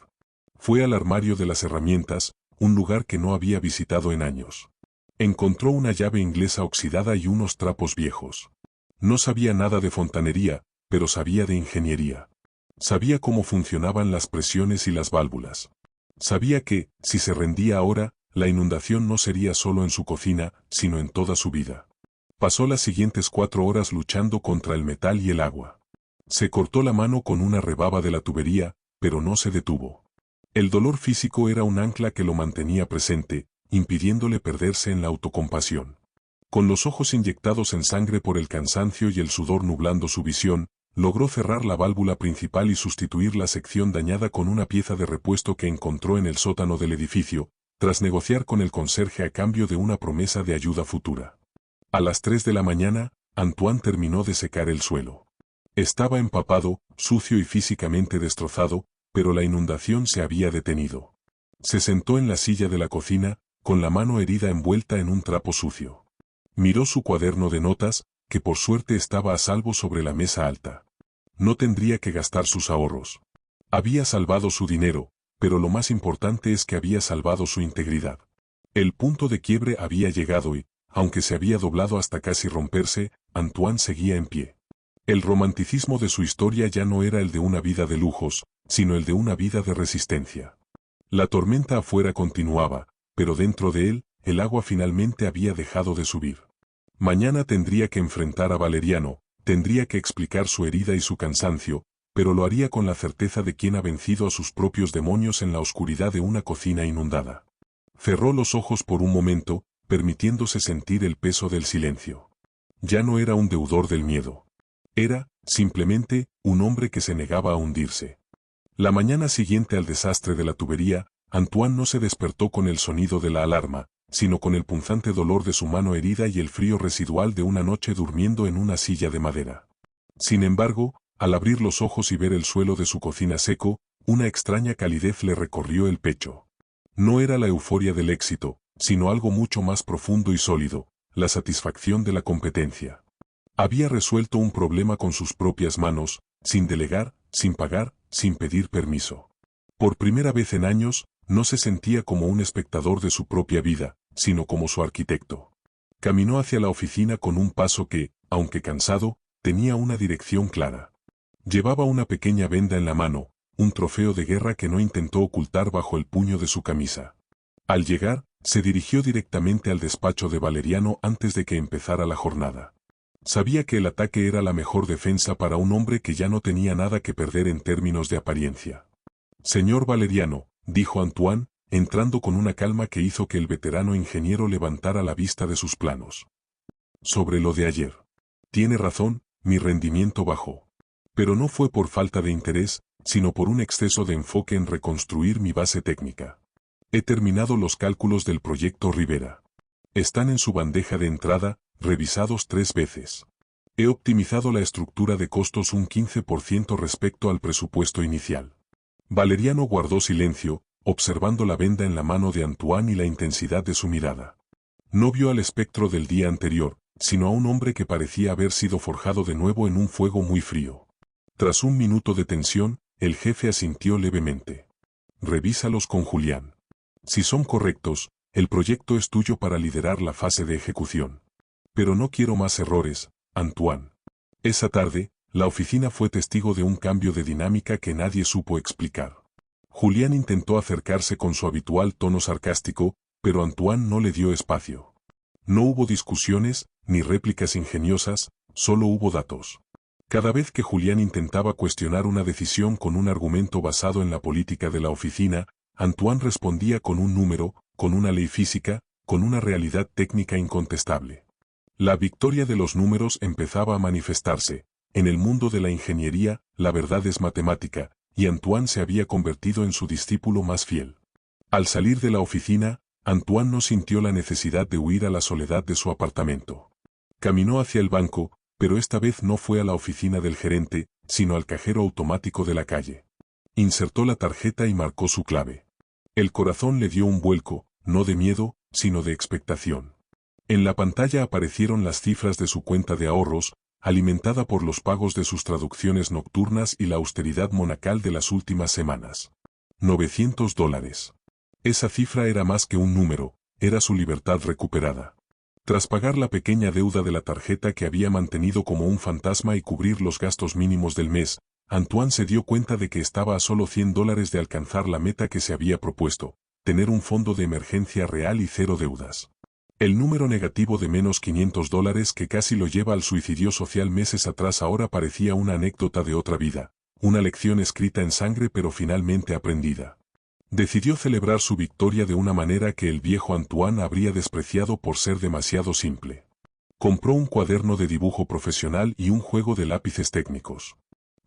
Fue al armario de las herramientas, un lugar que no había visitado en años. Encontró una llave inglesa oxidada y unos trapos viejos. No sabía nada de fontanería, pero sabía de ingeniería. Sabía cómo funcionaban las presiones y las válvulas. Sabía que, si se rendía ahora, la inundación no sería solo en su cocina, sino en toda su vida. Pasó las siguientes 4 horas luchando contra el metal y el agua. Se cortó la mano con una rebaba de la tubería, pero no se detuvo. El dolor físico era un ancla que lo mantenía presente, impidiéndole perderse en la autocompasión. Con los ojos inyectados en sangre por el cansancio y el sudor nublando su visión, logró cerrar la válvula principal y sustituir la sección dañada con una pieza de repuesto que encontró en el sótano del edificio, tras negociar con el conserje a cambio de una promesa de ayuda futura. A las 3 de la mañana, Antoine terminó de secar el suelo. Estaba empapado, sucio y físicamente destrozado, pero la inundación se había detenido. Se sentó en la silla de la cocina, con la mano herida envuelta en un trapo sucio. Miró su cuaderno de notas, que por suerte estaba a salvo sobre la mesa alta. No tendría que gastar sus ahorros. Había salvado su dinero, pero lo más importante es que había salvado su integridad. El punto de quiebre había llegado y, aunque se había doblado hasta casi romperse, Antoine seguía en pie. El romanticismo de su historia ya no era el de una vida de lujos, sino el de una vida de resistencia. La tormenta afuera continuaba, pero dentro de él, el agua finalmente había dejado de subir. Mañana tendría que enfrentar a Valeriano, tendría que explicar su herida y su cansancio, pero lo haría con la certeza de quien ha vencido a sus propios demonios en la oscuridad de una cocina inundada. Cerró los ojos por un momento, permitiéndose sentir el peso del silencio. Ya no era un deudor del miedo. Era, simplemente, un hombre que se negaba a hundirse. La mañana siguiente al desastre de la tubería, Antoine no se despertó con el sonido de la alarma, sino con el punzante dolor de su mano herida y el frío residual de una noche durmiendo en una silla de madera. Sin embargo, al abrir los ojos y ver el suelo de su cocina seco, una extraña calidez le recorrió el pecho. No era la euforia del éxito, sino algo mucho más profundo y sólido, la satisfacción de la competencia. Había resuelto un problema con sus propias manos, sin delegar, sin pagar, sin pedir permiso. Por primera vez en años, no se sentía como un espectador de su propia vida, sino como su arquitecto. Caminó hacia la oficina con un paso que, aunque cansado, tenía una dirección clara. Llevaba una pequeña venda en la mano, un trofeo de guerra que no intentó ocultar bajo el puño de su camisa. Al llegar, se dirigió directamente al despacho de Valeriano antes de que empezara la jornada. Sabía que el ataque era la mejor defensa para un hombre que ya no tenía nada que perder en términos de apariencia. Señor Valeriano, dijo Antoine, entrando con una calma que hizo que el veterano ingeniero levantara la vista de sus planos. Sobre lo de ayer. Tiene razón, mi rendimiento bajó. Pero no fue por falta de interés, sino por un exceso de enfoque en reconstruir mi base técnica. He terminado los cálculos del proyecto Rivera. Están en su bandeja de entrada, revisados 3 veces. He optimizado la estructura de costos un 15% respecto al presupuesto inicial. Valeriano guardó silencio, observando la venda en la mano de Antoine y la intensidad de su mirada. No vio al espectro del día anterior, sino a un hombre que parecía haber sido forjado de nuevo en un fuego muy frío. Tras un minuto de tensión, el jefe asintió levemente. Revísalos con Julián. Si son correctos, el proyecto es tuyo para liderar la fase de ejecución. Pero no quiero más errores, Antoine. Esa tarde, la oficina fue testigo de un cambio de dinámica que nadie supo explicar. Julián intentó acercarse con su habitual tono sarcástico, pero Antoine no le dio espacio. No hubo discusiones, ni réplicas ingeniosas, solo hubo datos. Cada vez que Julián intentaba cuestionar una decisión con un argumento basado en la política de la oficina, Antoine respondía con un número, con una ley física, con una realidad técnica incontestable. La victoria de los números empezaba a manifestarse. En el mundo de la ingeniería, la verdad es matemática, y Antoine se había convertido en su discípulo más fiel. Al salir de la oficina, Antoine no sintió la necesidad de huir a la soledad de su apartamento. Caminó hacia el banco, pero esta vez no fue a la oficina del gerente, sino al cajero automático de la calle. Insertó la tarjeta y marcó su clave. El corazón le dio un vuelco, no de miedo, sino de expectación. En la pantalla aparecieron las cifras de su cuenta de ahorros, alimentada por los pagos de sus traducciones nocturnas y la austeridad monacal de las últimas semanas. $900. Esa cifra era más que un número, era su libertad recuperada. Tras pagar la pequeña deuda de la tarjeta que había mantenido como un fantasma y cubrir los gastos mínimos del mes, Antoine se dio cuenta de que estaba a solo $100 de alcanzar la meta que se había propuesto, tener un fondo de emergencia real y cero deudas. El número negativo de menos $500 que casi lo lleva al suicidio social meses atrás ahora parecía una anécdota de otra vida, una lección escrita en sangre pero finalmente aprendida. Decidió celebrar su victoria de una manera que el viejo Antoine habría despreciado por ser demasiado simple. Compró un cuaderno de dibujo profesional y un juego de lápices técnicos.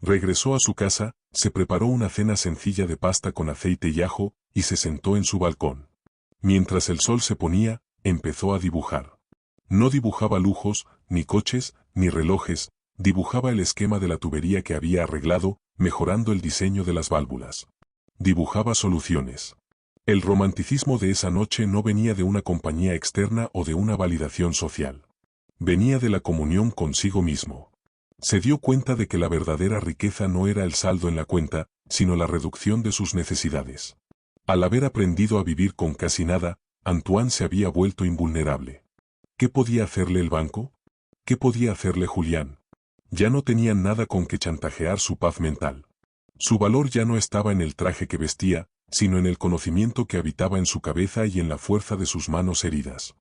Regresó a su casa, se preparó una cena sencilla de pasta con aceite y ajo, y se sentó en su balcón. Mientras el sol se ponía, empezó a dibujar. No dibujaba lujos, ni coches, ni relojes, dibujaba el esquema de la tubería que había arreglado, mejorando el diseño de las válvulas. Dibujaba soluciones. El romanticismo de esa noche no venía de una compañía externa o de una validación social. Venía de la comunión consigo mismo. Se dio cuenta de que la verdadera riqueza no era el saldo en la cuenta, sino la reducción de sus necesidades. Al haber aprendido a vivir con casi nada, Antoine se había vuelto invulnerable. ¿Qué podía hacerle el banco? ¿Qué podía hacerle Julián? Ya no tenían nada con que chantajear su paz mental. Su valor ya no estaba en el traje que vestía, sino en el conocimiento que habitaba en su cabeza y en la fuerza de sus manos heridas.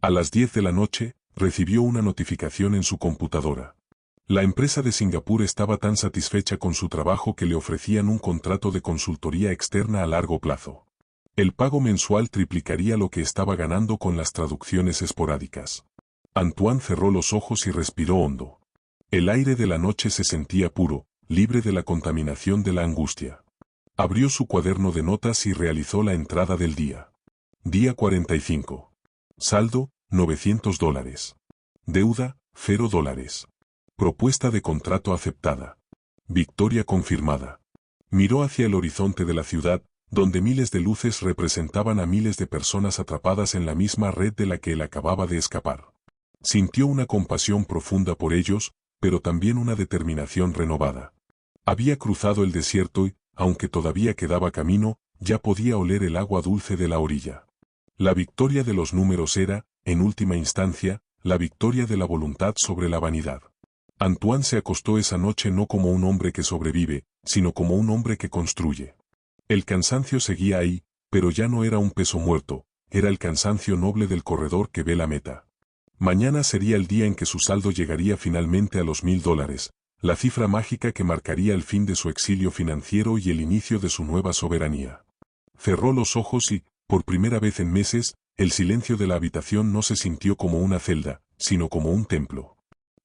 A las 10 de la noche, recibió una notificación en su computadora. La empresa de Singapur estaba tan satisfecha con su trabajo que le ofrecían un contrato de consultoría externa a largo plazo. El pago mensual triplicaría lo que estaba ganando con las traducciones esporádicas. Antoine cerró los ojos y respiró hondo. El aire de la noche se sentía puro, libre de la contaminación de la angustia. Abrió su cuaderno de notas y realizó la entrada del día. Día 45. Saldo, $900. Deuda, $0. Propuesta de contrato aceptada. Victoria confirmada. Miró hacia el horizonte de la ciudad, donde miles de luces representaban a miles de personas atrapadas en la misma red de la que él acababa de escapar. Sintió una compasión profunda por ellos, pero también una determinación renovada. Había cruzado el desierto y, aunque todavía quedaba camino, ya podía oler el agua dulce de la orilla. La victoria de los números era, en última instancia, la victoria de la voluntad sobre la vanidad. Antoine se acostó esa noche no como un hombre que sobrevive, sino como un hombre que construye. El cansancio seguía ahí, pero ya no era un peso muerto, era el cansancio noble del corredor que ve la meta. Mañana sería el día en que su saldo llegaría finalmente a los $1000, la cifra mágica que marcaría el fin de su exilio financiero y el inicio de su nueva soberanía. Cerró los ojos y, por primera vez en meses, el silencio de la habitación no se sintió como una celda, sino como un templo.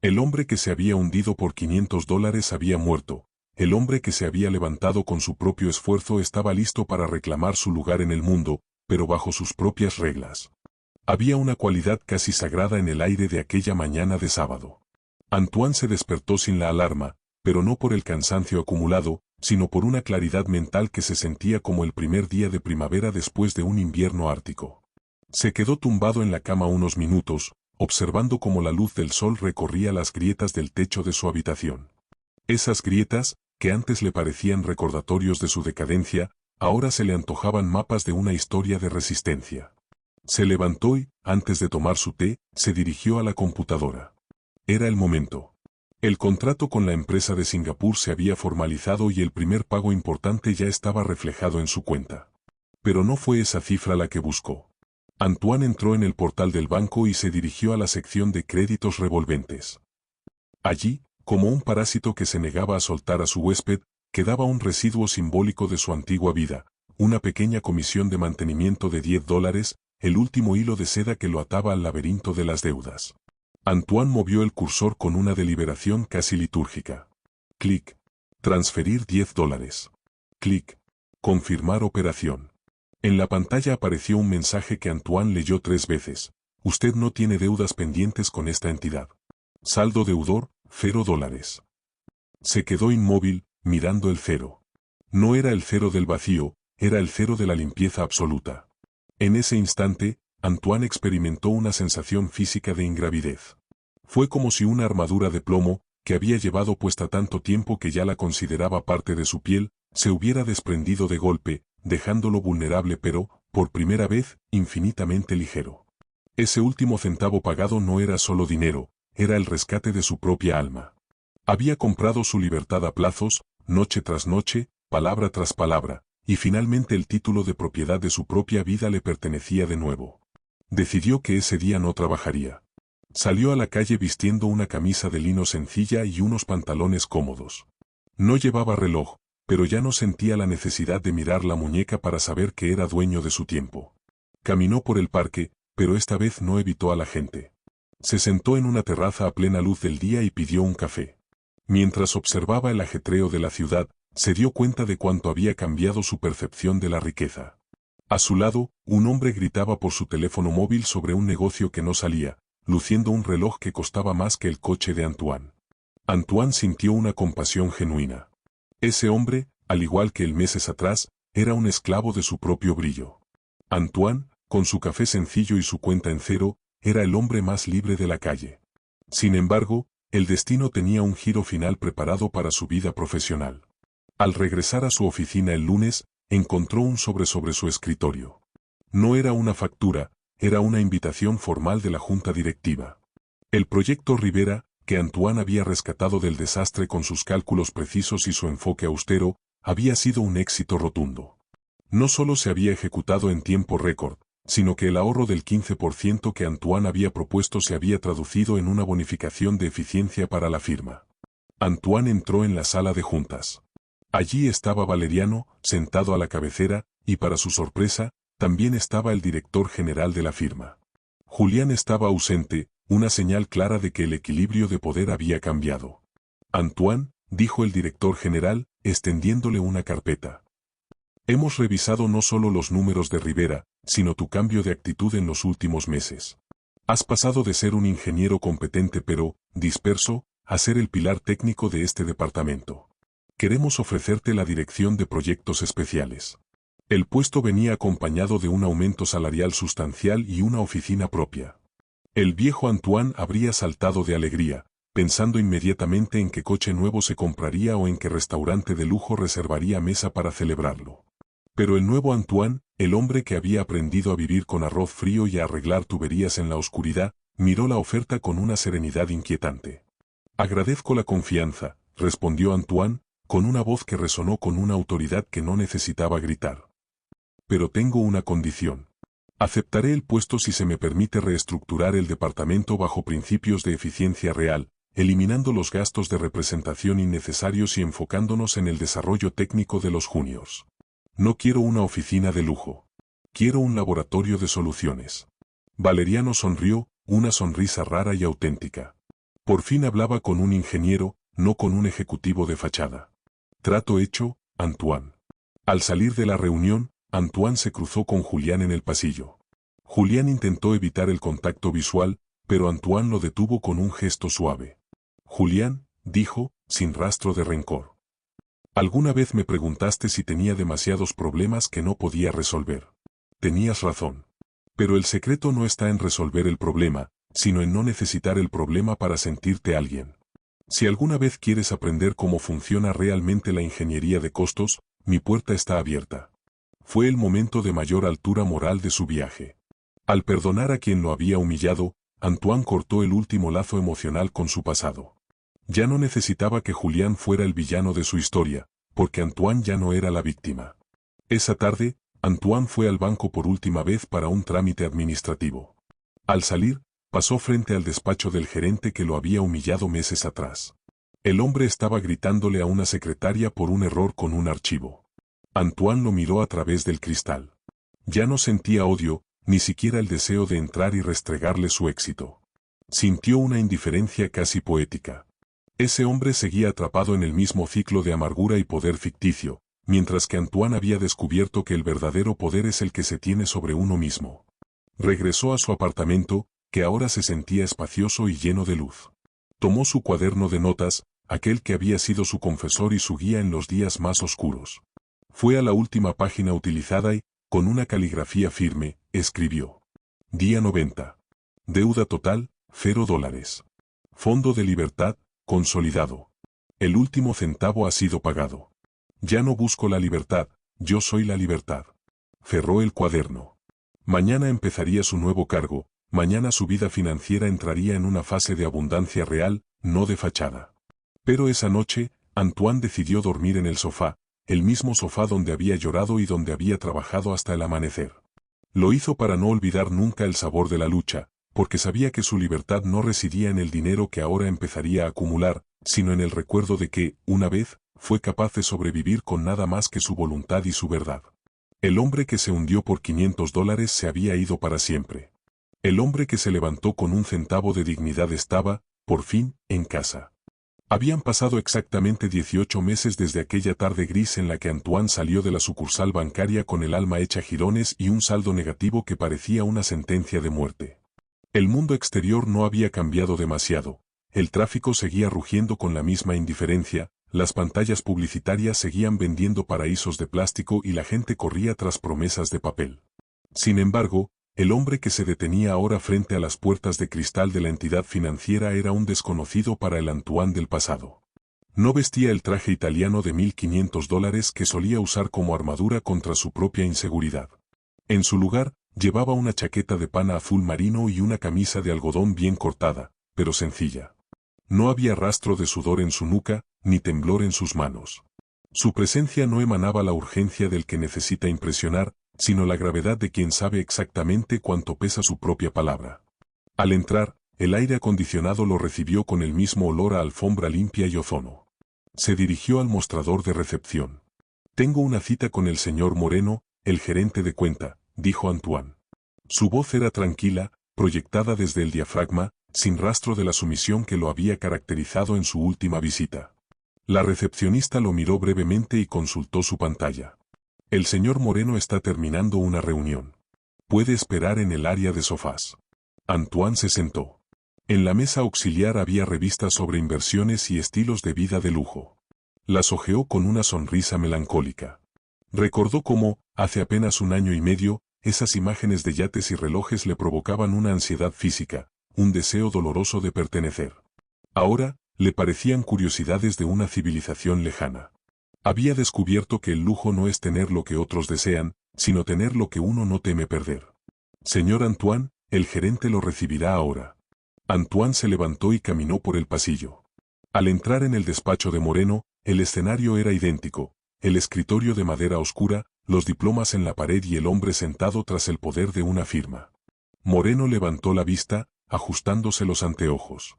El hombre que se había hundido por $500 había muerto. El hombre que se había levantado con su propio esfuerzo estaba listo para reclamar su lugar en el mundo, pero bajo sus propias reglas. Había una cualidad casi sagrada en el aire de aquella mañana de sábado. Antoine se despertó sin la alarma, pero no por el cansancio acumulado, sino por una claridad mental que se sentía como el primer día de primavera después de un invierno ártico. Se quedó tumbado en la cama unos minutos, observando cómo la luz del sol recorría las grietas del techo de su habitación. Esas grietas, que antes le parecían recordatorios de su decadencia, ahora se le antojaban mapas de una historia de resistencia. Se levantó y, antes de tomar su té, se dirigió a la computadora. Era el momento. El contrato con la empresa de Singapur se había formalizado y el primer pago importante ya estaba reflejado en su cuenta. Pero no fue esa cifra la que buscó. Antoine entró en el portal del banco y se dirigió a la sección de créditos revolventes. Allí, como un parásito que se negaba a soltar a su huésped, quedaba un residuo simbólico de su antigua vida, una pequeña comisión de mantenimiento de $10, el último hilo de seda que lo ataba al laberinto de las deudas. Antoine movió el cursor con una deliberación casi litúrgica. Clic. Transferir $10. Clic. Confirmar operación. En la pantalla apareció un mensaje que Antoine leyó 3 veces. Usted no tiene deudas pendientes con esta entidad. Saldo deudor, $0. Se quedó inmóvil, mirando el cero. No era el cero del vacío, era el cero de la limpieza absoluta. En ese instante, Antoine experimentó una sensación física de ingravidez. Fue como si una armadura de plomo, que había llevado puesta tanto tiempo que ya la consideraba parte de su piel, se hubiera desprendido de golpe, dejándolo vulnerable pero, por primera vez, infinitamente ligero. Ese último centavo pagado no era solo dinero, era el rescate de su propia alma. Había comprado su libertad a plazos, noche tras noche, palabra tras palabra, y finalmente el título de propiedad de su propia vida le pertenecía de nuevo. Decidió que ese día no trabajaría. Salió a la calle vistiendo una camisa de lino sencilla y unos pantalones cómodos. No llevaba reloj, pero ya no sentía la necesidad de mirar la muñeca para saber que era dueño de su tiempo. Caminó por el parque, pero esta vez no evitó a la gente. Se sentó en una terraza a plena luz del día y pidió un café. Mientras observaba el ajetreo de la ciudad, se dio cuenta de cuánto había cambiado su percepción de la riqueza. A su lado, un hombre gritaba por su teléfono móvil sobre un negocio que no salía, luciendo un reloj que costaba más que el coche de Antoine. Antoine sintió una compasión genuina. Ese hombre, al igual que el meses atrás, era un esclavo de su propio brillo. Antoine, con su café sencillo y su cuenta en cero, era el hombre más libre de la calle. Sin embargo, el destino tenía un giro final preparado para su vida profesional. Al regresar a su oficina el lunes, encontró un sobre su escritorio. No era una factura, era una invitación formal de la junta directiva. El proyecto Rivera, que Antoine había rescatado del desastre con sus cálculos precisos y su enfoque austero, había sido un éxito rotundo. No solo se había ejecutado en tiempo récord, sino que el ahorro del 15% que Antoine había propuesto se había traducido en una bonificación de eficiencia para la firma. Antoine entró en la sala de juntas. Allí estaba Valeriano, sentado a la cabecera, y para su sorpresa, también estaba el director general de la firma. Julián estaba ausente, una señal clara de que el equilibrio de poder había cambiado. Antoine, dijo el director general, extendiéndole una carpeta. Hemos revisado no solo los números de Rivera, sino tu cambio de actitud en los últimos meses. Has pasado de ser un ingeniero competente pero, disperso, a ser el pilar técnico de este departamento. Queremos ofrecerte la dirección de proyectos especiales. El puesto venía acompañado de un aumento salarial sustancial y una oficina propia. El viejo Antoine habría saltado de alegría, pensando inmediatamente en qué coche nuevo se compraría o en qué restaurante de lujo reservaría mesa para celebrarlo. Pero el nuevo Antoine, el hombre que había aprendido a vivir con arroz frío y a arreglar tuberías en la oscuridad, miró la oferta con una serenidad inquietante. Agradezco la confianza, respondió Antoine, con una voz que resonó con una autoridad que no necesitaba gritar. Pero tengo una condición. Aceptaré el puesto si se me permite reestructurar el departamento bajo principios de eficiencia real, eliminando los gastos de representación innecesarios y enfocándonos en el desarrollo técnico de los juniors. No quiero una oficina de lujo. Quiero un laboratorio de soluciones. Valeriano sonrió, una sonrisa rara y auténtica. Por fin hablaba con un ingeniero, no con un ejecutivo de fachada. Trato hecho, Antoine. Al salir de la reunión, Antoine se cruzó con Julián en el pasillo. Julián intentó evitar el contacto visual, pero Antoine lo detuvo con un gesto suave. Julián, dijo, sin rastro de rencor. Alguna vez me preguntaste si tenía demasiados problemas que no podía resolver. Tenías razón. Pero el secreto no está en resolver el problema, sino en no necesitar el problema para sentirte alguien. Si alguna vez quieres aprender cómo funciona realmente la ingeniería de costos, mi puerta está abierta. Fue el momento de mayor altura moral de su viaje. Al perdonar a quien lo había humillado, Antoine cortó el último lazo emocional con su pasado. Ya no necesitaba que Julián fuera el villano de su historia, porque Antoine ya no era la víctima. Esa tarde, Antoine fue al banco por última vez para un trámite administrativo. Al salir, pasó frente al despacho del gerente que lo había humillado meses atrás. El hombre estaba gritándole a una secretaria por un error con un archivo. Antoine lo miró a través del cristal. Ya no sentía odio, ni siquiera el deseo de entrar y restregarle su éxito. Sintió una indiferencia casi poética. Ese hombre seguía atrapado en el mismo ciclo de amargura y poder ficticio, mientras que Antoine había descubierto que el verdadero poder es el que se tiene sobre uno mismo. Regresó a su apartamento, que ahora se sentía espacioso y lleno de luz. Tomó su cuaderno de notas, aquel que había sido su confesor y su guía en los días más oscuros. Fue a la última página utilizada y, con una caligrafía firme, escribió: Día 90. Deuda total, $0. Fondo de libertad, consolidado. El último centavo ha sido pagado. Ya no busco la libertad, yo soy la libertad. Cerró el cuaderno. Mañana empezaría su nuevo cargo, mañana su vida financiera entraría en una fase de abundancia real, no de fachada. Pero esa noche, Antoine decidió dormir en el sofá, el mismo sofá donde había llorado y donde había trabajado hasta el amanecer. Lo hizo para no olvidar nunca el sabor de la lucha, porque sabía que su libertad no residía en el dinero que ahora empezaría a acumular, sino en el recuerdo de que, una vez, fue capaz de sobrevivir con nada más que su voluntad y su verdad. El hombre que se hundió por $500 se había ido para siempre. El hombre que se levantó con un centavo de dignidad estaba, por fin, en casa. Habían pasado exactamente 18 meses desde aquella tarde gris en la que Antoine salió de la sucursal bancaria con el alma hecha jirones y un saldo negativo que parecía una sentencia de muerte. El mundo exterior no había cambiado demasiado, el tráfico seguía rugiendo con la misma indiferencia, las pantallas publicitarias seguían vendiendo paraísos de plástico y la gente corría tras promesas de papel. Sin embargo, el hombre que se detenía ahora frente a las puertas de cristal de la entidad financiera era un desconocido para el Antoine del pasado. No vestía el traje italiano de $1.500 que solía usar como armadura contra su propia inseguridad. En su lugar, llevaba una chaqueta de pana azul marino y una camisa de algodón bien cortada, pero sencilla. No había rastro de sudor en su nuca, ni temblor en sus manos. Su presencia no emanaba la urgencia del que necesita impresionar, sino la gravedad de quien sabe exactamente cuánto pesa su propia palabra. Al entrar, el aire acondicionado lo recibió con el mismo olor a alfombra limpia y ozono. Se dirigió al mostrador de recepción. «Tengo una cita con el señor Moreno, el gerente de cuenta», dijo Antoine. Su voz era tranquila, proyectada desde el diafragma, sin rastro de la sumisión que lo había caracterizado en su última visita. La recepcionista lo miró brevemente y consultó su pantalla. «El señor Moreno está terminando una reunión. Puede esperar en el área de sofás». Antoine se sentó. En la mesa auxiliar había revistas sobre inversiones y estilos de vida de lujo. Las hojeó con una sonrisa melancólica. Recordó cómo, hace apenas un año y medio, esas imágenes de yates y relojes le provocaban una ansiedad física, un deseo doloroso de pertenecer. Ahora, le parecían curiosidades de una civilización lejana. Había descubierto que el lujo no es tener lo que otros desean, sino tener lo que uno no teme perder. «Señor Antoine, el gerente lo recibirá ahora». Antoine se levantó y caminó por el pasillo. Al entrar en el despacho de Moreno, el escenario era idéntico, el escritorio de madera oscura, los diplomas en la pared y el hombre sentado tras el poder de una firma. Moreno levantó la vista, ajustándose los anteojos.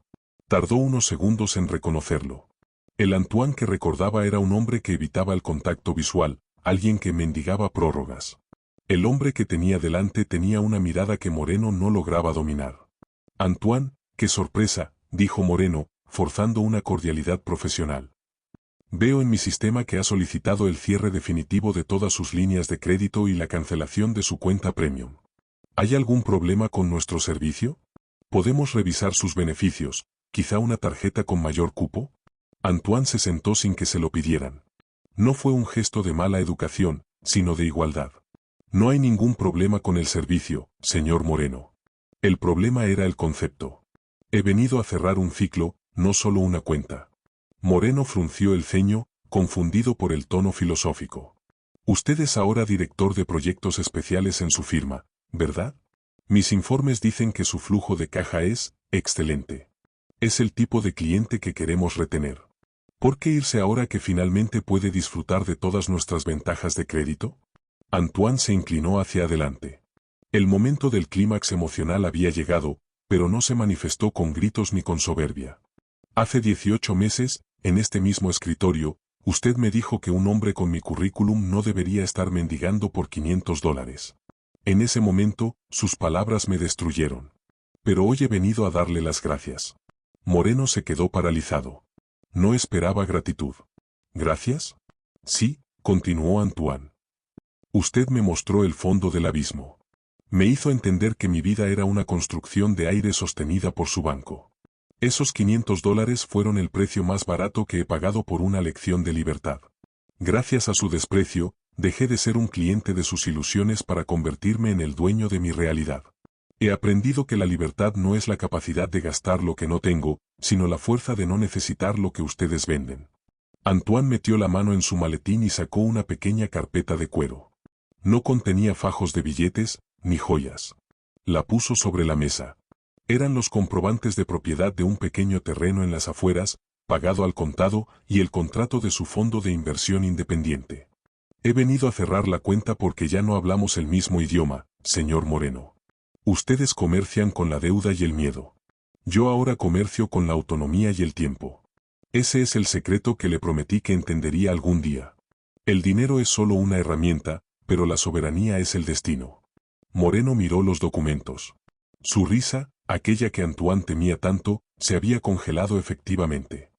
Tardó unos segundos en reconocerlo. El Antoine que recordaba era un hombre que evitaba el contacto visual, alguien que mendigaba prórrogas. El hombre que tenía delante tenía una mirada que Moreno no lograba dominar. «Antoine, qué sorpresa», dijo Moreno, forzando una cordialidad profesional. «Veo en mi sistema que ha solicitado el cierre definitivo de todas sus líneas de crédito y la cancelación de su cuenta premium. ¿Hay algún problema con nuestro servicio? Podemos revisar sus beneficios, quizá una tarjeta con mayor cupo». Antoine se sentó sin que se lo pidieran. No fue un gesto de mala educación, sino de igualdad. No hay ningún problema con el servicio, señor Moreno. El problema era el concepto. He venido a cerrar un ciclo, no solo una cuenta. Moreno frunció el ceño, confundido por el tono filosófico. Usted es ahora director de proyectos especiales en su firma, ¿verdad? Mis informes dicen que su flujo de caja es excelente. Es el tipo de cliente que queremos retener. ¿Por qué irse ahora que finalmente puede disfrutar de todas nuestras ventajas de crédito? Antoine se inclinó hacia adelante. El momento del clímax emocional había llegado, pero no se manifestó con gritos ni con soberbia. Hace 18 meses, en este mismo escritorio, usted me dijo que un hombre con mi currículum no debería estar mendigando por $500. En ese momento, sus palabras me destruyeron. Pero hoy he venido a darle las gracias. Moreno se quedó paralizado. No esperaba gratitud. ¿Gracias? Sí, continuó Antoine. Usted me mostró el fondo del abismo. Me hizo entender que mi vida era una construcción de aire sostenida por su banco. Esos $500 fueron el precio más barato que he pagado por una lección de libertad. Gracias a su desprecio, dejé de ser un cliente de sus ilusiones para convertirme en el dueño de mi realidad. He aprendido que la libertad no es la capacidad de gastar lo que no tengo, sino la fuerza de no necesitar lo que ustedes venden. Antoine metió la mano en su maletín y sacó una pequeña carpeta de cuero. No contenía fajos de billetes, ni joyas. La puso sobre la mesa. Eran los comprobantes de propiedad de un pequeño terreno en las afueras, pagado al contado, y el contrato de su fondo de inversión independiente. He venido a cerrar la cuenta porque ya no hablamos el mismo idioma, señor Moreno. Ustedes comercian con la deuda y el miedo. Yo ahora comercio con la autonomía y el tiempo. Ese es el secreto que le prometí que entendería algún día. El dinero es solo una herramienta, pero la soberanía es el destino. Moreno miró los documentos. Su risa, aquella que Antoine temía tanto, se había congelado efectivamente.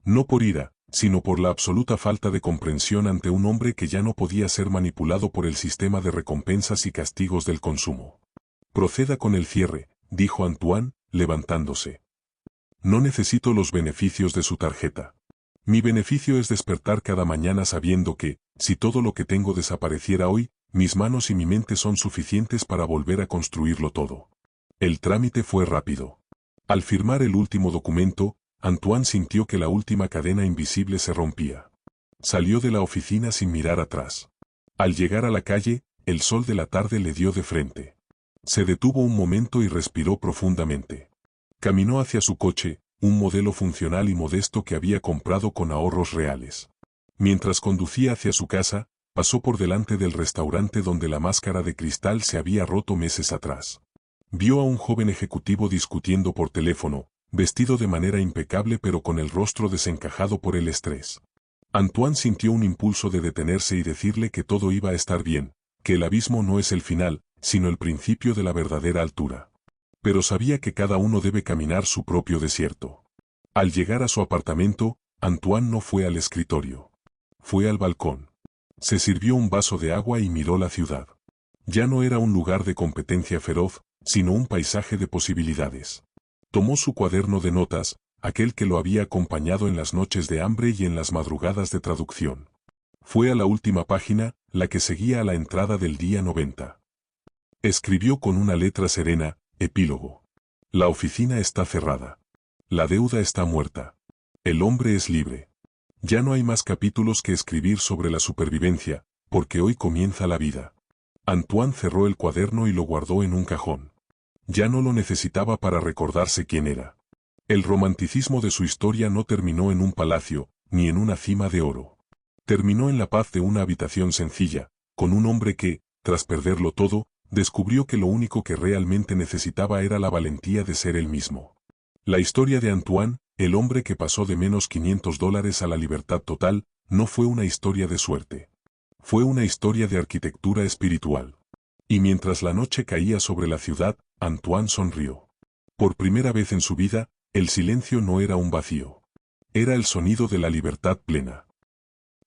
No por ira, sino por la absoluta falta de comprensión ante un hombre que ya no podía ser manipulado por el sistema de recompensas y castigos del consumo. Proceda con el cierre, dijo Antoine, levantándose. No necesito los beneficios de su tarjeta. Mi beneficio es despertar cada mañana sabiendo que, si todo lo que tengo desapareciera hoy, mis manos y mi mente son suficientes para volver a construirlo todo. El trámite fue rápido. Al firmar el último documento, Antoine sintió que la última cadena invisible se rompía. Salió de la oficina sin mirar atrás. Al llegar a la calle, el sol de la tarde le dio de frente. Se detuvo un momento y respiró profundamente. Caminó hacia su coche, un modelo funcional y modesto que había comprado con ahorros reales. Mientras conducía hacia su casa, pasó por delante del restaurante donde la máscara de cristal se había roto meses atrás. Vio a un joven ejecutivo discutiendo por teléfono, vestido de manera impecable pero con el rostro desencajado por el estrés. Antoine sintió un impulso de detenerse y decirle que todo iba a estar bien, que el abismo no es el final, sino el principio de la verdadera altura. Pero sabía que cada uno debe caminar su propio desierto. Al llegar a su apartamento, Antoine no fue al escritorio. Fue al balcón. Se sirvió un vaso de agua y miró la ciudad. Ya no era un lugar de competencia feroz, sino un paisaje de posibilidades. Tomó su cuaderno de notas, aquel que lo había acompañado en las noches de hambre y en las madrugadas de traducción. Fue a la última página, la que seguía a la entrada del día 90. Escribió con una letra serena, epílogo. La oficina está cerrada. La deuda está muerta. El hombre es libre. Ya no hay más capítulos que escribir sobre la supervivencia, porque hoy comienza la vida. Antoine cerró el cuaderno y lo guardó en un cajón. Ya no lo necesitaba para recordarse quién era. El romanticismo de su historia no terminó en un palacio, ni en una cima de oro. Terminó en la paz de una habitación sencilla, con un hombre que, tras perderlo todo, descubrió que lo único que realmente necesitaba era la valentía de ser él mismo. La historia de Antoine, el hombre que pasó de menos $500 a la libertad total, no fue una historia de suerte. Fue una historia de arquitectura espiritual. Y mientras la noche caía sobre la ciudad, Antoine sonrió. Por primera vez en su vida, el silencio no era un vacío. Era el sonido de la libertad plena.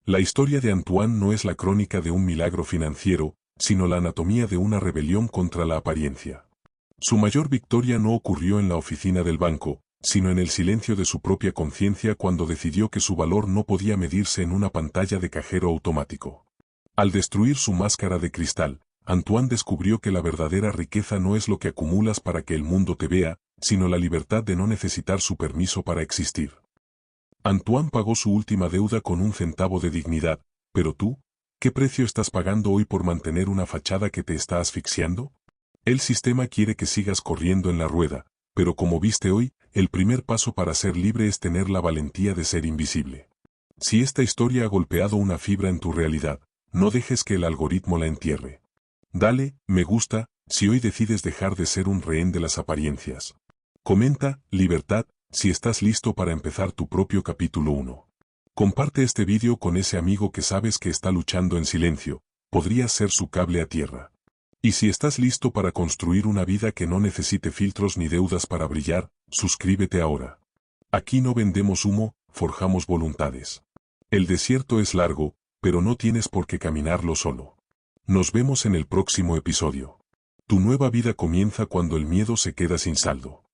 La historia de Antoine no es la crónica de un milagro financiero, sino la anatomía de una rebelión contra la apariencia. Su mayor victoria no ocurrió en la oficina del banco, sino en el silencio de su propia conciencia cuando decidió que su valor no podía medirse en una pantalla de cajero automático. Al destruir su máscara de cristal, Antoine descubrió que la verdadera riqueza no es lo que acumulas para que el mundo te vea, sino la libertad de no necesitar su permiso para existir. Antoine pagó su última deuda con un centavo de dignidad, pero tú, ¿qué precio estás pagando hoy por mantener una fachada que te está asfixiando? El sistema quiere que sigas corriendo en la rueda, pero como viste hoy, el primer paso para ser libre es tener la valentía de ser invisible. Si esta historia ha golpeado una fibra en tu realidad, no dejes que el algoritmo la entierre. Dale, me gusta, si hoy decides dejar de ser un rehén de las apariencias. Comenta, libertad, si estás listo para empezar tu propio capítulo 1. Comparte este vídeo con ese amigo que sabes que está luchando en silencio, podrías ser su cable a tierra. Y si estás listo para construir una vida que no necesite filtros ni deudas para brillar, suscríbete ahora. Aquí no vendemos humo, forjamos voluntades. El desierto es largo, pero no tienes por qué caminarlo solo. Nos vemos en el próximo episodio. Tu nueva vida comienza cuando el miedo se queda sin saldo.